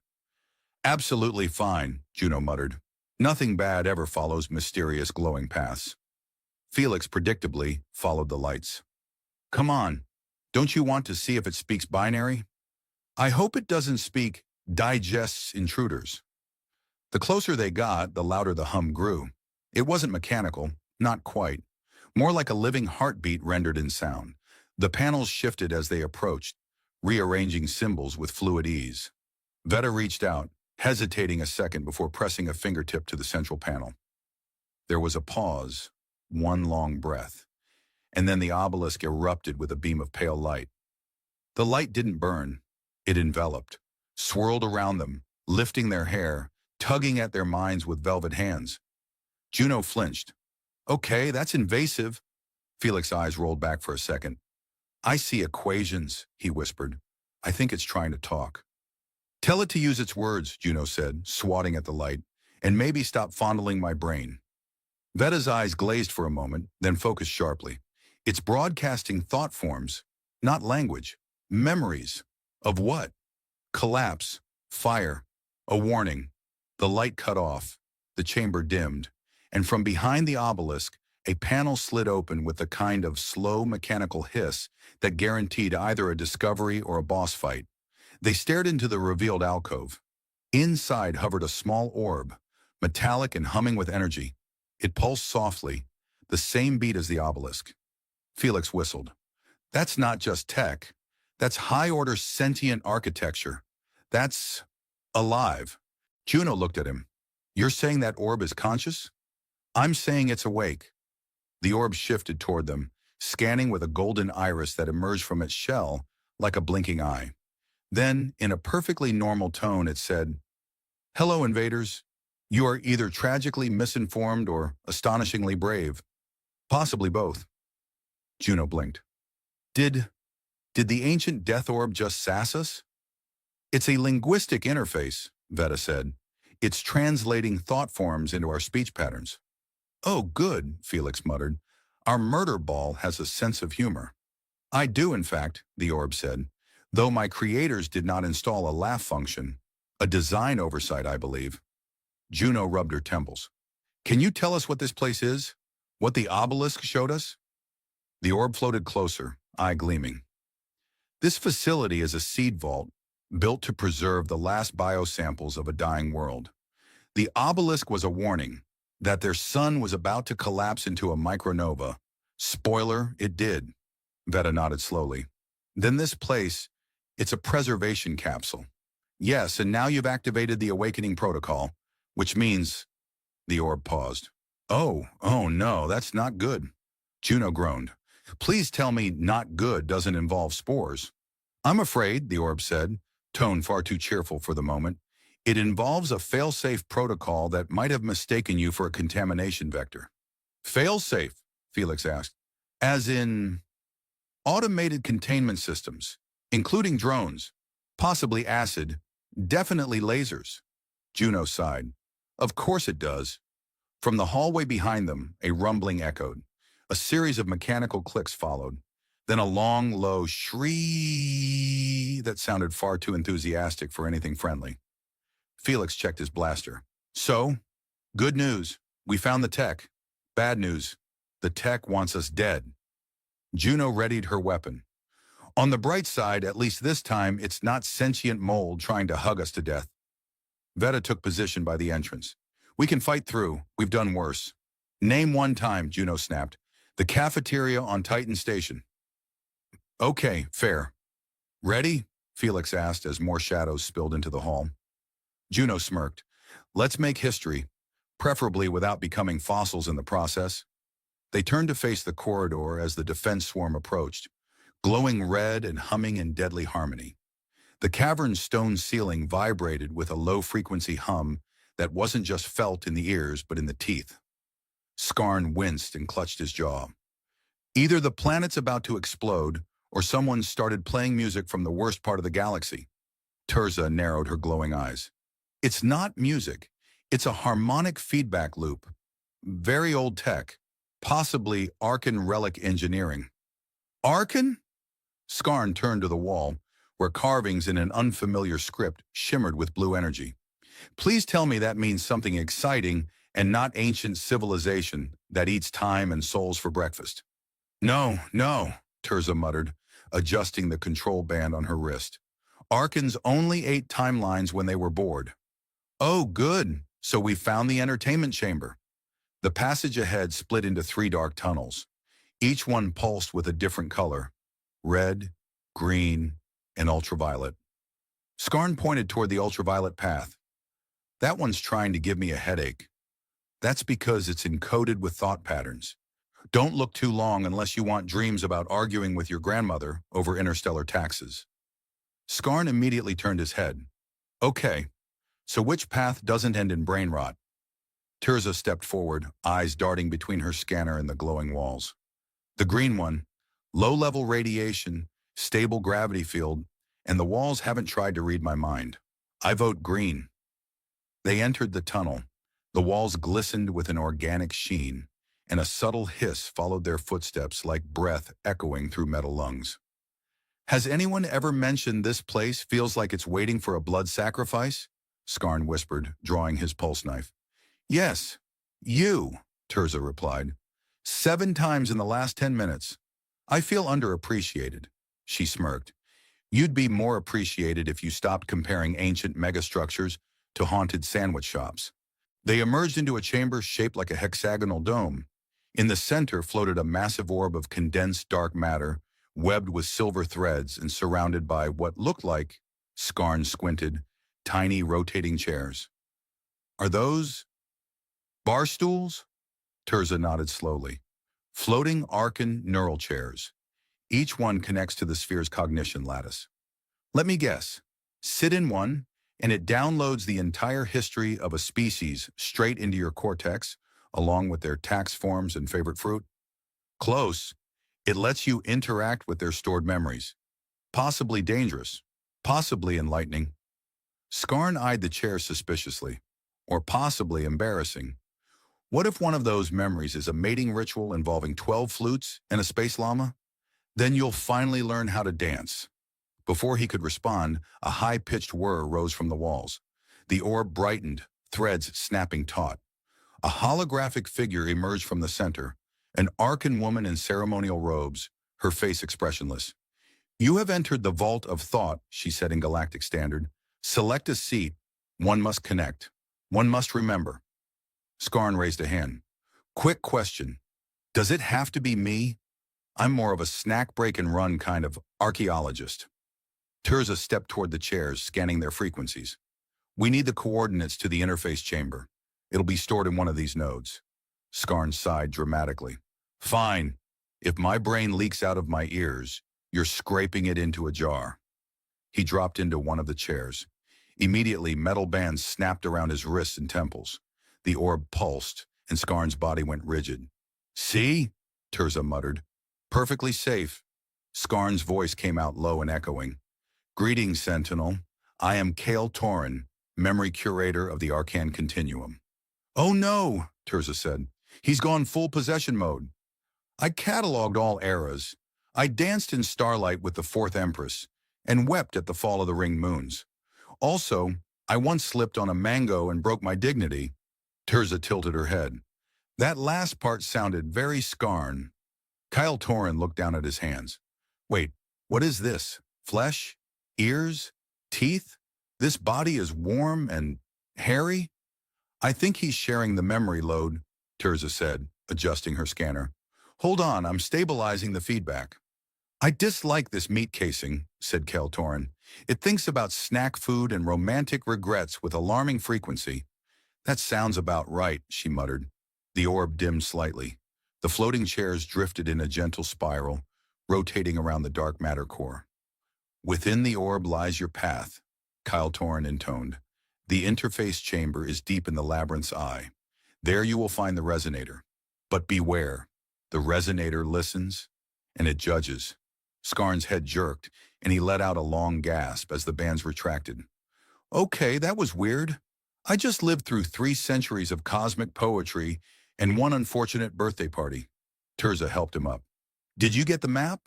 Absolutely fine, Juno muttered. Nothing bad ever follows mysterious glowing paths. Felix predictably followed the lights. Come on, don't you want to see if it speaks binary? I hope it doesn't speak digests intruders. The closer they got, the louder the hum grew. It wasn't mechanical, not quite. More like a living heartbeat rendered in sound. The panels shifted as they approached, rearranging symbols with fluid ease. Veta reached out, hesitating a second before pressing a fingertip to the central panel. There was a pause, one long breath, and then the obelisk erupted with a beam of pale light. The light didn't burn. It enveloped, swirled around them, lifting their hair, tugging at their minds with velvet hands. Juno flinched. Okay, that's invasive. Felix's eyes rolled back for a second. I see equations, he whispered. I think it's trying to talk. Tell it to use its words, Juno said, swatting at the light, and maybe stop fondling my brain. Veta's eyes glazed for a moment, then focused sharply. It's broadcasting thought forms, not language. Memories. Of what? Collapse. Fire. A warning. The light cut off. The chamber dimmed. And from behind the obelisk, a panel slid open with a kind of slow mechanical hiss that guaranteed either a discovery or a boss fight. They stared into the revealed alcove. Inside hovered a small orb, metallic and humming with energy. It pulsed softly, the same beat as the obelisk. Felix whistled. That's not just tech. That's high-order sentient architecture. That's alive. Juno looked at him. You're saying that orb is conscious? I'm saying it's awake. The orb shifted toward them, scanning with a golden iris that emerged from its shell like a blinking eye. Then, in a perfectly normal tone, it said, Hello, invaders. You are either tragically misinformed or astonishingly brave. Possibly both. Juno blinked. Did the ancient death orb just sass us? It's a linguistic interface, Veta said. It's translating thought forms into our speech patterns. Oh, good, Felix muttered. Our murder ball has a sense of humor. I do, in fact, the orb said, though my creators did not install a laugh function. A design oversight, I believe. Juno rubbed her temples. Can you tell us what this place is? What the obelisk showed us? The orb floated closer, eye gleaming. This facility is a seed vault, built to preserve the last biosamples of a dying world. The obelisk was a warning that their sun was about to collapse into a micronova. Spoiler, it did. Veta nodded slowly. Then this place, it's a preservation capsule. Yes, and now you've activated the awakening protocol, which means... The orb paused. Oh no, that's not good. Juno groaned. Please tell me not good doesn't involve spores. I'm afraid, the orb said, tone far too cheerful for the moment. It involves a fail-safe protocol that might have mistaken you for a contamination vector. Fail-safe? Felix asked. As in automated containment systems, including drones, possibly acid, definitely lasers. Juno sighed. Of course it does. From the hallway behind them, a rumbling echoed. A series of mechanical clicks followed. Then a long, low shriek that sounded far too enthusiastic for anything friendly. Felix checked his blaster. So, good news. We found the tech. Bad news. The tech wants us dead. Juno readied her weapon. On the bright side, at least this time, it's not sentient mold trying to hug us to death. Veta took position by the entrance. We can fight through. We've done worse. Name one time, Juno snapped. The cafeteria on Titan Station. Okay, fair. Ready? Felix asked as more shadows spilled into the hall. Juno smirked. Let's make history, preferably without becoming fossils in the process. They turned to face the corridor as the defense swarm approached, glowing red and humming in deadly harmony. The cavern's stone ceiling vibrated with a low-frequency hum that wasn't just felt in the ears but in the teeth. Skarn winced and clutched his jaw. Either the planet's about to explode, or someone started playing music from the worst part of the galaxy. Tirzah narrowed her glowing eyes. It's not music. It's a harmonic feedback loop. Very old tech. Possibly Arkan relic engineering. Arkan? Skarn turned to the wall, where carvings in an unfamiliar script shimmered with blue energy. Please tell me that means something exciting and not ancient civilization that eats time and souls for breakfast. No, no, Tirzah muttered, adjusting the control band on her wrist. Arkans only ate timelines when they were bored. Oh, good. So we found the entertainment chamber. The passage ahead split into 3 dark tunnels. Each one pulsed with a different color. Red, green, and ultraviolet. Skarn pointed toward the ultraviolet path. That one's trying to give me a headache. That's because it's encoded with thought patterns. Don't look too long unless you want dreams about arguing with your grandmother over interstellar taxes. Skarn immediately turned his head. Okay, so which path doesn't end in brain rot? Tirzah stepped forward, eyes darting between her scanner and the glowing walls. The green one, low-level radiation, stable gravity field, and the walls haven't tried to read my mind. I vote green. They entered the tunnel. The walls glistened with an organic sheen, and a subtle hiss followed their footsteps like breath echoing through metal lungs. Has anyone ever mentioned this place feels like it's waiting for a blood sacrifice? Skarn whispered, drawing his pulse knife. Yes, you, Tirzah replied. 7 times in the last 10 minutes. I feel underappreciated, she smirked. You'd be more appreciated if you stopped comparing ancient megastructures to haunted sandwich shops. They emerged into a chamber shaped like a hexagonal dome. In the center floated a massive orb of condensed dark matter, webbed with silver threads and surrounded by what looked like, Skarn squinted, tiny rotating chairs. Are those bar stools? Tirzah nodded slowly. Floating Arkan neural chairs. Each one connects to the sphere's cognition lattice. Let me guess. Sit in one, and it downloads the entire history of a species straight into your cortex, along with their tax forms and favorite fruit. Close. It lets you interact with their stored memories. Possibly dangerous. Possibly enlightening. Skarn eyed the chair suspiciously. Or possibly embarrassing. What if one of those memories is a mating ritual involving 12 flutes and a space llama? Then you'll finally learn how to dance. Before he could respond, a high-pitched whir rose from the walls. The orb brightened, threads snapping taut. A holographic figure emerged from the center, an Arkan woman in ceremonial robes, her face expressionless. You have entered the vault of thought, she said in galactic standard. Select a seat. One must connect. One must remember. Skarn raised a hand. Quick question. Does it have to be me? I'm more of a snack break and run kind of archaeologist. Tirzah stepped toward the chairs, scanning their frequencies. We need the coordinates to the interface chamber. It'll be stored in one of these nodes. Skarn sighed dramatically. Fine. If my brain leaks out of my ears, you're scraping it into a jar. He dropped into one of the chairs. Immediately, metal bands snapped around his wrists and temples. The orb pulsed, and Skarn's body went rigid. See? Tirzah muttered. Perfectly safe. Skarn's voice came out low and echoing. Greetings, Sentinel. I am Kale Torin, memory curator of the Arcan Continuum. Oh no, Tirzah said. He's gone full possession mode. I cataloged all eras. I danced in starlight with the Fourth Empress and wept at the fall of the ringed moons. Also, I once slipped on a mango and broke my dignity. Tirzah tilted her head. That last part sounded very Skarn. Kyle Torin looked down at his hands. Wait, What is this? Flesh? Ears? Teeth? This body is warm and hairy? I think he's sharing the memory load, Tirza said, adjusting her scanner. Hold on, I'm stabilizing the feedback. I dislike this meat casing, said Keltorin. It thinks about snack food and romantic regrets with alarming frequency. That sounds about right, she muttered. The orb dimmed slightly. The floating chairs drifted in a gentle spiral, rotating around the dark matter core. Within the orb lies your path, Kyle Torin intoned. The interface chamber is deep in the labyrinth's eye. There you will find the resonator. But beware, the resonator listens, and it judges. Skarn's head jerked, and he let out a long gasp as the bands retracted. Okay, that was weird. I just lived through 3 centuries of cosmic poetry and one unfortunate birthday party. Tirza helped him up. Did you get the map?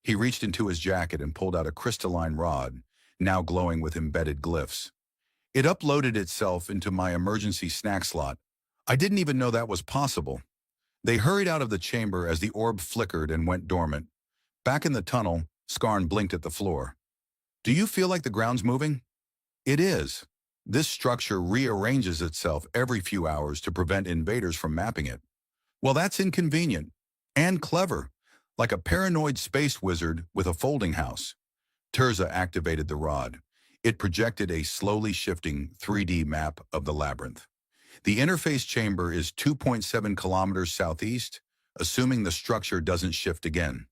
He reached into his jacket and pulled out a crystalline rod, now glowing with embedded glyphs. It uploaded itself into my emergency snack slot. I didn't even know that was possible. They hurried out of the chamber as the orb flickered and went dormant. Back in the tunnel, Skarn blinked at the floor. Do you feel like the ground's moving? It is. This structure rearranges itself every few hours to prevent invaders from mapping it. Well, that's inconvenient. And clever. Like a paranoid space wizard with a folding house. Tirza activated the rod. It projected a slowly shifting 3D map of the labyrinth. The interface chamber is 2.7 kilometers southeast, assuming the structure doesn't shift again.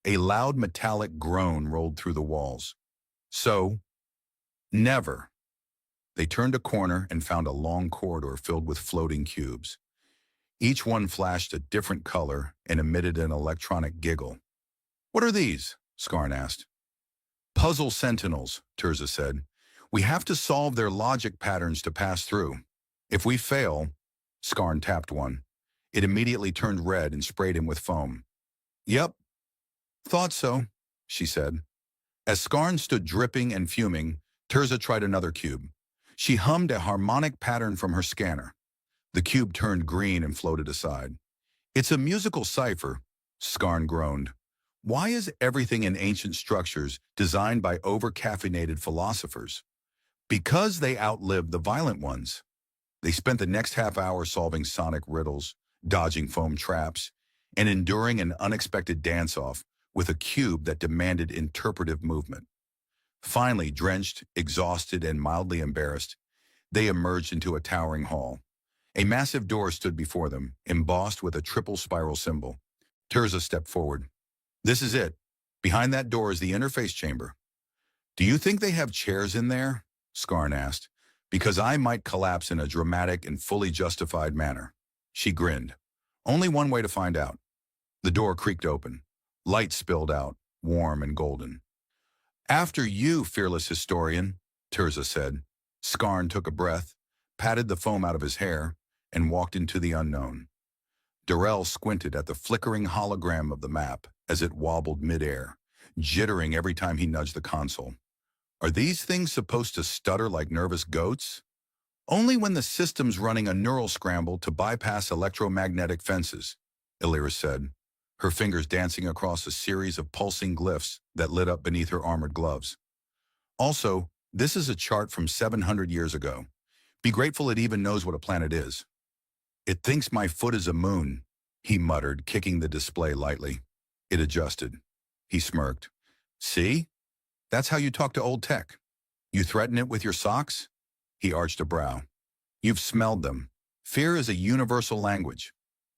A loud metallic groan rolled through the walls. So, never. They turned a corner and found a long corridor filled with floating cubes. Each one flashed a different color and emitted an electronic giggle. What are these? Skarn asked. Puzzle sentinels, Tirza said. We have to solve their logic patterns to pass through. If we fail, Skarn tapped one. It immediately turned red and sprayed him with foam. Yep. Thought so, she said. As Skarn stood dripping and fuming, Tirza tried another cube. She hummed a harmonic pattern from her scanner. The cube turned green and floated aside. It's a musical cipher, Skarn groaned. Why is everything in ancient structures designed by over-caffeinated philosophers? Because they outlived the violent ones. They spent the next half hour solving sonic riddles, dodging foam traps, and enduring an unexpected dance-off with a cube that demanded interpretive movement. Finally, drenched, exhausted, and mildly embarrassed, they emerged into a towering hall. A massive door stood before them, embossed with a triple spiral symbol. Tirza stepped forward. This is it. Behind that door is the interface chamber. Do you think they have chairs in there? Skarn asked. Because I might collapse in a dramatic and fully justified manner. She grinned. Only one way to find out. The door creaked open. Light spilled out, warm and golden. After you, fearless historian, Tirza said. Skarn took a breath, patted the foam out of his hair, and walked into the unknown. Darrell squinted at the flickering hologram of the map as it wobbled midair, jittering every time he nudged the console. Are these things supposed to stutter like nervous goats? Only when the system's running a neural scramble to bypass electromagnetic fences, Illyra said, her fingers dancing across a series of pulsing glyphs that lit up beneath her armored gloves. Also, this is a chart from 700 years ago. Be grateful it even knows what a planet is. It thinks my foot is a moon, he muttered, kicking the display lightly. It adjusted. He smirked. See? That's how you talk to old tech. You threaten it with your socks? He arched a brow. You've smelled them. Fear is a universal language.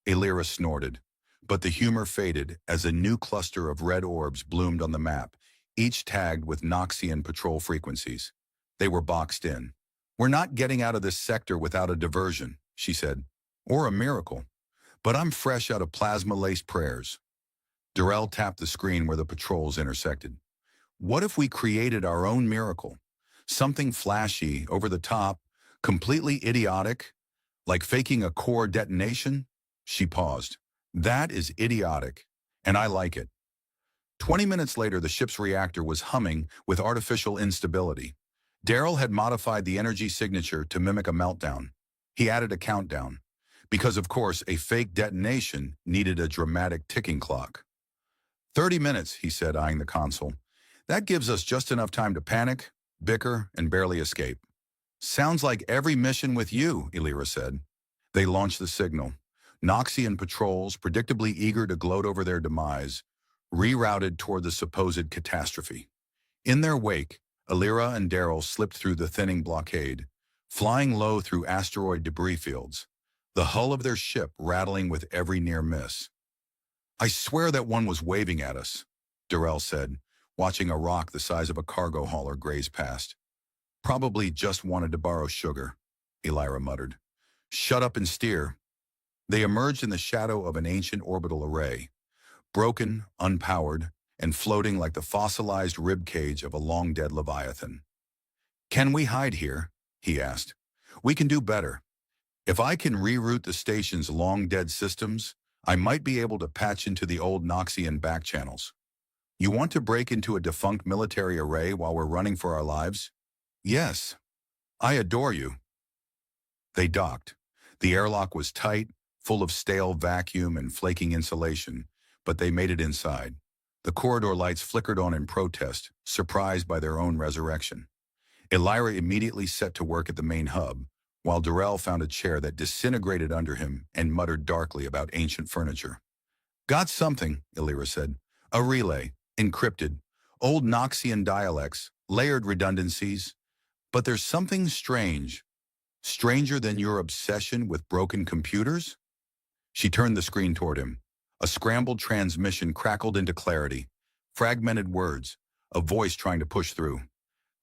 Illyra snorted, but the humor faded as a new cluster of red orbs bloomed on the map, each tagged with Noxian patrol frequencies. They were boxed in. We're not getting out of this sector without a diversion, she said, or a miracle. But I'm fresh out of plasma-laced prayers. Darrell tapped the screen where the patrols intersected. What if we created our own miracle? Something flashy, over the top, completely idiotic, like faking a core detonation? She paused. That is idiotic, and I like it. 20 minutes later, the ship's reactor was humming with artificial instability. Darrell had modified the energy signature to mimic a meltdown. He added a countdown, because of course a fake detonation needed a dramatic ticking clock. 30 minutes, he said, eyeing the console. That gives us just enough time to panic, bicker, and barely escape. Sounds like every mission with you, Illyra said. They launched the signal. Noxian patrols, predictably eager to gloat over their demise, rerouted toward the supposed catastrophe. In their wake, Illyra and Daryl slipped through the thinning blockade, flying low through asteroid debris fields, the hull of their ship rattling with every near miss. I swear that one was waving at us, Darrell said, watching a rock the size of a cargo hauler graze past. Probably just wanted to borrow sugar, Illyra muttered. Shut up and steer. They emerged in the shadow of an ancient orbital array, broken, unpowered, and floating like the fossilized ribcage of a long-dead leviathan. Can we hide here? He asked. We can do better. If I can reroute the station's long-dead systems, I might be able to patch into the old Noxian back channels. You want to break into a defunct military array while we're running for our lives? Yes. I adore you. They docked. The airlock was tight, full of stale vacuum and flaking insulation, but they made it inside. The corridor lights flickered on in protest, surprised by their own resurrection. Illyra immediately set to work at the main hub, while Darrell found a chair that disintegrated under him and muttered darkly about ancient furniture. Got something, Illyra said. A relay, encrypted, old Noxian dialects, layered redundancies. But there's something strange. Stranger than your obsession with broken computers? She turned the screen toward him. A scrambled transmission crackled into clarity. Fragmented words, a voice trying to push through.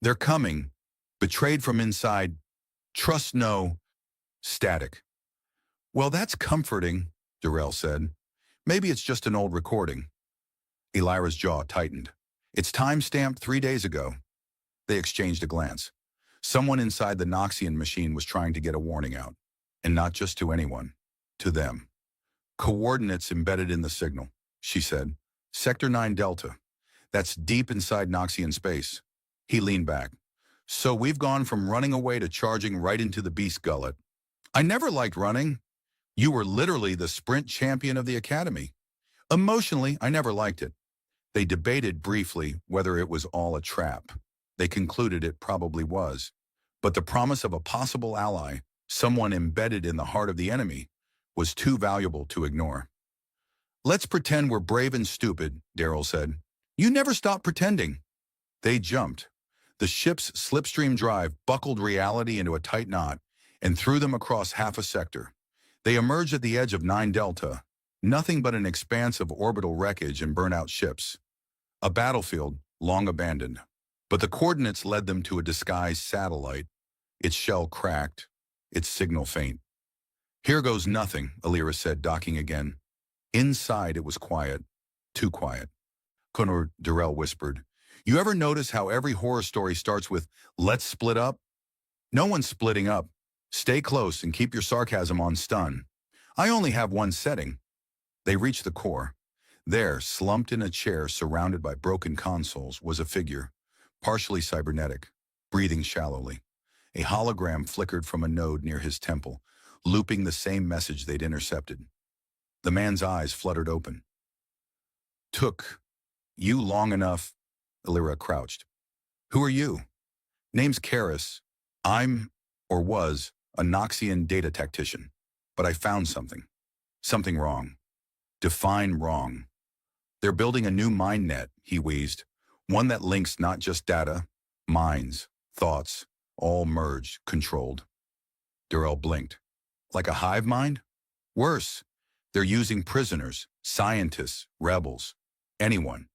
They're coming. Betrayed from inside. Trust no. Static. Well, that's comforting, Darrell said. Maybe it's just an old recording. Illyra's jaw tightened. It's time-stamped 3 days ago. They exchanged a glance. Someone inside the Noxian machine was trying to get a warning out. And not just to anyone. To them. Coordinates embedded in the signal, she said. Sector 9 Delta. That's deep inside Noxian space. He leaned back. So we've gone from running away to charging right into the beast gullet. I never liked running. You were literally the sprint champion of the academy. Emotionally, I never liked it. They debated briefly whether it was all a trap. They concluded it probably was. But the promise of a possible ally, someone embedded in the heart of the enemy, was too valuable to ignore. Let's pretend we're brave and stupid, Daryl said. You never stop pretending. They jumped. The ship's slipstream drive buckled reality into a tight knot and threw them across half a sector. They emerged at the edge of 9 Delta, nothing but an expanse of orbital wreckage and burnt-out ships. A battlefield, long abandoned. But the coordinates led them to a disguised satellite, its shell cracked, its signal faint. Here goes nothing, Illyra said, docking again. Inside it was quiet, too quiet. Connor, Darrell whispered. You ever notice how every horror story starts with, let's split up? No one's splitting up. Stay close and keep your sarcasm on stun. I only have one setting. They reached the core. There, slumped in a chair surrounded by broken consoles, was a figure, partially cybernetic, breathing shallowly. A hologram flickered from a node near his temple, looping the same message they'd intercepted. The man's eyes fluttered open. Took you long enough, Illyra crouched. Who are you? Name's Karis. I'm, or was, a Noxian data tactician. But I found something. Something wrong. Define wrong. They're building a new mind net, he wheezed. One that links not just data, minds, thoughts, all merged, controlled. Darrell blinked. Like a hive mind? Worse. They're using prisoners, scientists, rebels, anyone.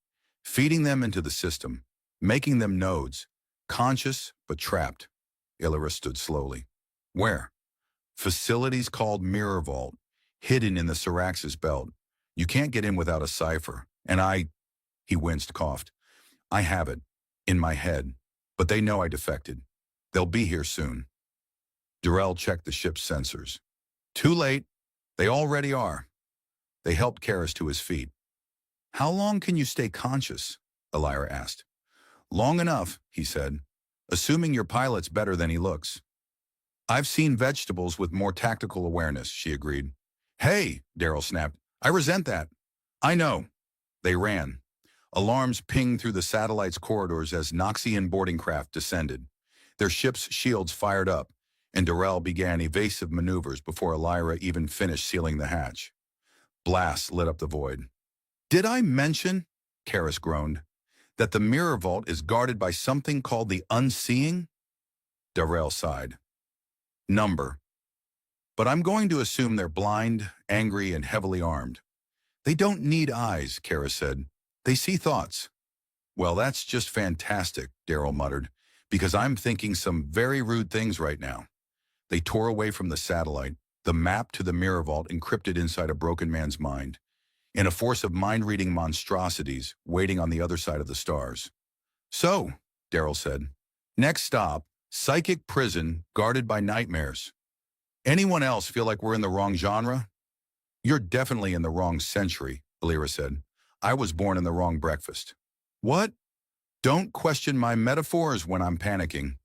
Feeding them into the system, making them nodes, conscious but trapped. Illyra stood slowly. Where? Facilities called Mirror Vault, hidden in the Syraxis belt. You can't get in without a cipher. And he winced, coughed. I have it, in my head, but they know I defected. They'll be here soon. Darrell checked the ship's sensors. Too late. They already are. They helped Karis to his feet. How long can you stay conscious? Illyra asked. Long enough, he said, assuming your pilot's better than he looks. I've seen vegetables with more tactical awareness, she agreed. Hey, Darrell snapped. I resent that. I know. They ran. Alarms pinged through the satellite's corridors as Noxian boarding craft descended. Their ship's shields fired up, and Darrell began evasive maneuvers before Elira even finished sealing the hatch. Blasts lit up the void. "Did I mention," Karis groaned, "that the mirror vault is guarded by something called the Unseeing?" Darrell sighed. "Number. But I'm going to assume they're blind, angry, and heavily armed." "They don't need eyes," Karis said. "They see thoughts." "Well, that's just fantastic," Darrell muttered, "because I'm thinking some very rude things right now." They tore away from the satellite, the map to the mirror vault encrypted inside a broken man's mind, in a force of mind-reading monstrosities waiting on the other side of the stars. "So," Darrell said, "next stop, psychic prison guarded by nightmares. Anyone else feel like we're in the wrong genre?" "You're definitely in the wrong century," Elira said. "I was born in the wrong breakfast." "What?" "Don't question my metaphors when I'm panicking."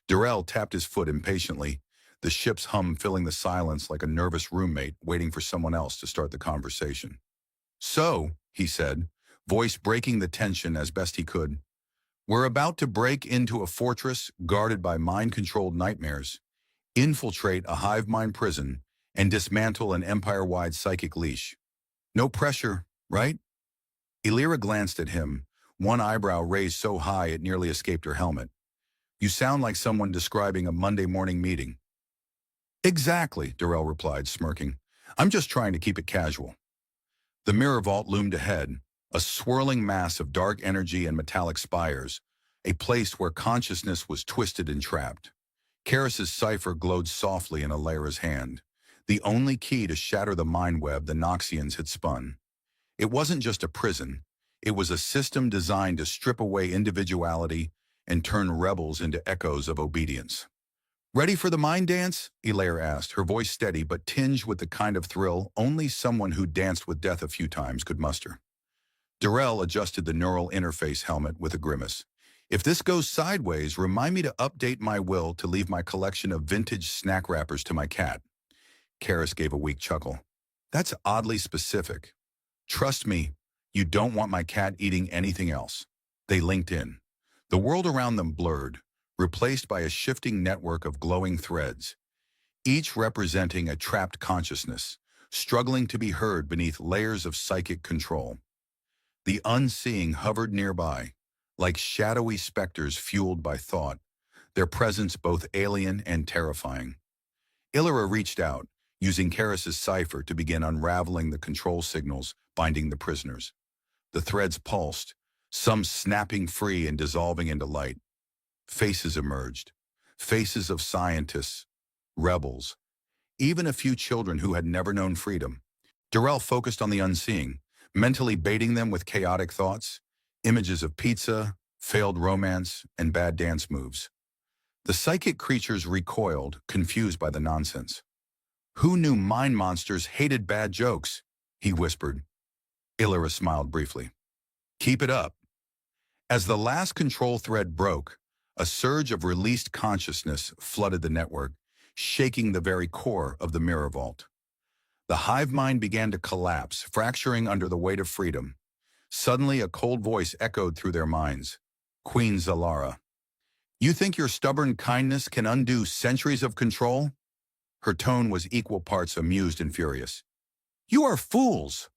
Darrell tapped his foot impatiently, the ship's hum filling the silence like a nervous roommate waiting for someone else to start the conversation. "So," he said, voice breaking the tension as best he could, "we're about to break into a fortress guarded by mind-controlled nightmares, infiltrate a hive mind prison, and dismantle an empire-wide psychic leash. No pressure, right?" Elira glanced at him, one eyebrow raised so high it nearly escaped her helmet. "You sound like someone describing a Monday morning meeting." "Exactly," Darrell replied, smirking. "I'm just trying to keep it casual." The mirror vault loomed ahead, a swirling mass of dark energy and metallic spires, a place where consciousness was twisted and trapped. Karis's cipher glowed softly in Elira's hand, the only key to shatter the mind web the Noxians had spun. It wasn't just a prison. It was a system designed to strip away individuality and turn rebels into echoes of obedience. "Ready for the mind dance?" Elira asked, her voice steady but tinged with the kind of thrill only someone who danced with death a few times could muster. Darrell adjusted the neural interface helmet with a grimace. "If this goes sideways, remind me to update my will to leave my collection of vintage snack wrappers to my cat." Karis gave a weak chuckle. "That's oddly specific. Trust me, you don't want my cat eating anything else." They linked in. The world around them blurred, replaced by a shifting network of glowing threads, each representing a trapped consciousness, struggling to be heard beneath layers of psychic control. The Unseeing hovered nearby, like shadowy specters fueled by thought, their presence both alien and terrifying. Illyra reached out, using Karis's cipher to begin unraveling the control signals binding the prisoners. The threads pulsed, some snapping free and dissolving into light. Faces emerged, faces of scientists, rebels, even a few children who had never known freedom. Darrell focused on the Unseeing, mentally baiting them with chaotic thoughts, images of pizza, failed romance, and bad dance moves. The psychic creatures recoiled, confused by the nonsense. "Who knew mind monsters hated bad jokes?" he whispered. Illyra smiled briefly. "Keep it up." As the last control thread broke, a surge of released consciousness flooded the network, shaking the very core of the mirror vault. The hive mind began to collapse, fracturing under the weight of freedom. Suddenly, a cold voice echoed through their minds. "Queen Zalara. You think your stubborn kindness can undo centuries of control?" Her tone was equal parts amused and furious. "You are fools!"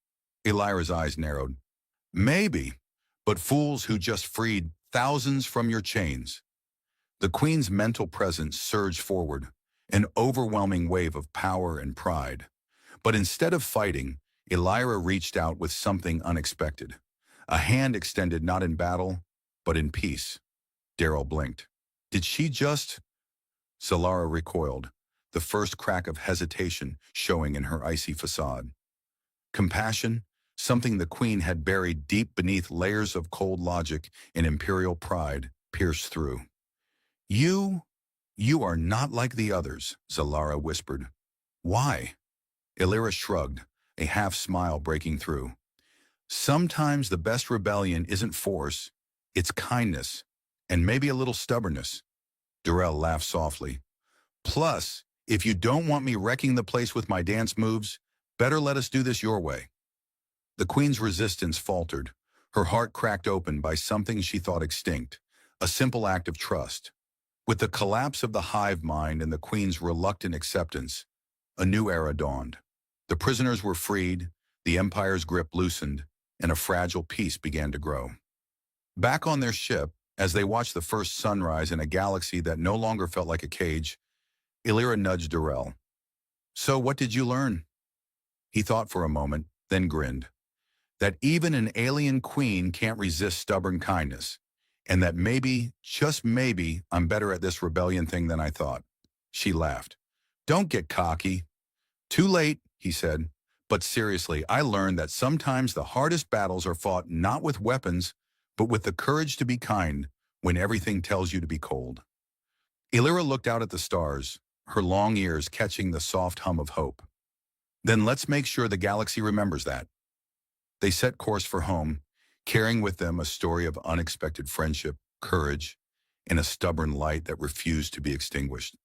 Elira's eyes narrowed. "Maybe, but fools who just freed thousands from your chains." The Queen's mental presence surged forward, an overwhelming wave of power and pride. But instead of fighting, Elira reached out with something unexpected. A hand extended not in battle, but in peace. Darrell blinked. Did she just... Zalara recoiled, the first crack of hesitation showing in her icy facade. Compassion, something the Queen had buried deep beneath layers of cold logic and imperial pride, pierced through. You are not like the others," Zalara whispered. "Why?" Elira shrugged, a half-smile breaking through. "Sometimes the best rebellion isn't force, it's kindness, and maybe a little stubbornness." Darrell laughed softly. "Plus, if you don't want me wrecking the place with my dance moves, better let us do this your way." The Queen's resistance faltered, Her heart cracked open by something she thought extinct, a simple act of trust. With the collapse of the hive mind and the Queen's reluctant acceptance, a new era dawned. The prisoners were freed, the Empire's grip loosened, and a fragile peace began to grow. Back on their ship, as they watched the first sunrise in a galaxy that no longer felt like a cage, Illyra nudged Darrell. "So what did you learn?" He thought for a moment, then grinned. "That even an alien queen can't resist stubborn kindness, and that maybe, just maybe, I'm better at this rebellion thing than I thought." She laughed. "Don't get cocky." "Too late," he said. "But seriously, I learned that sometimes the hardest battles are fought not with weapons, but with the courage to be kind when everything tells you to be cold." Illyra looked out at the stars, her long ears catching the soft hum of hope. "Then let's make sure the galaxy remembers that." They set course for home, carrying with them a story of unexpected friendship, courage, and a stubborn light that refused to be extinguished.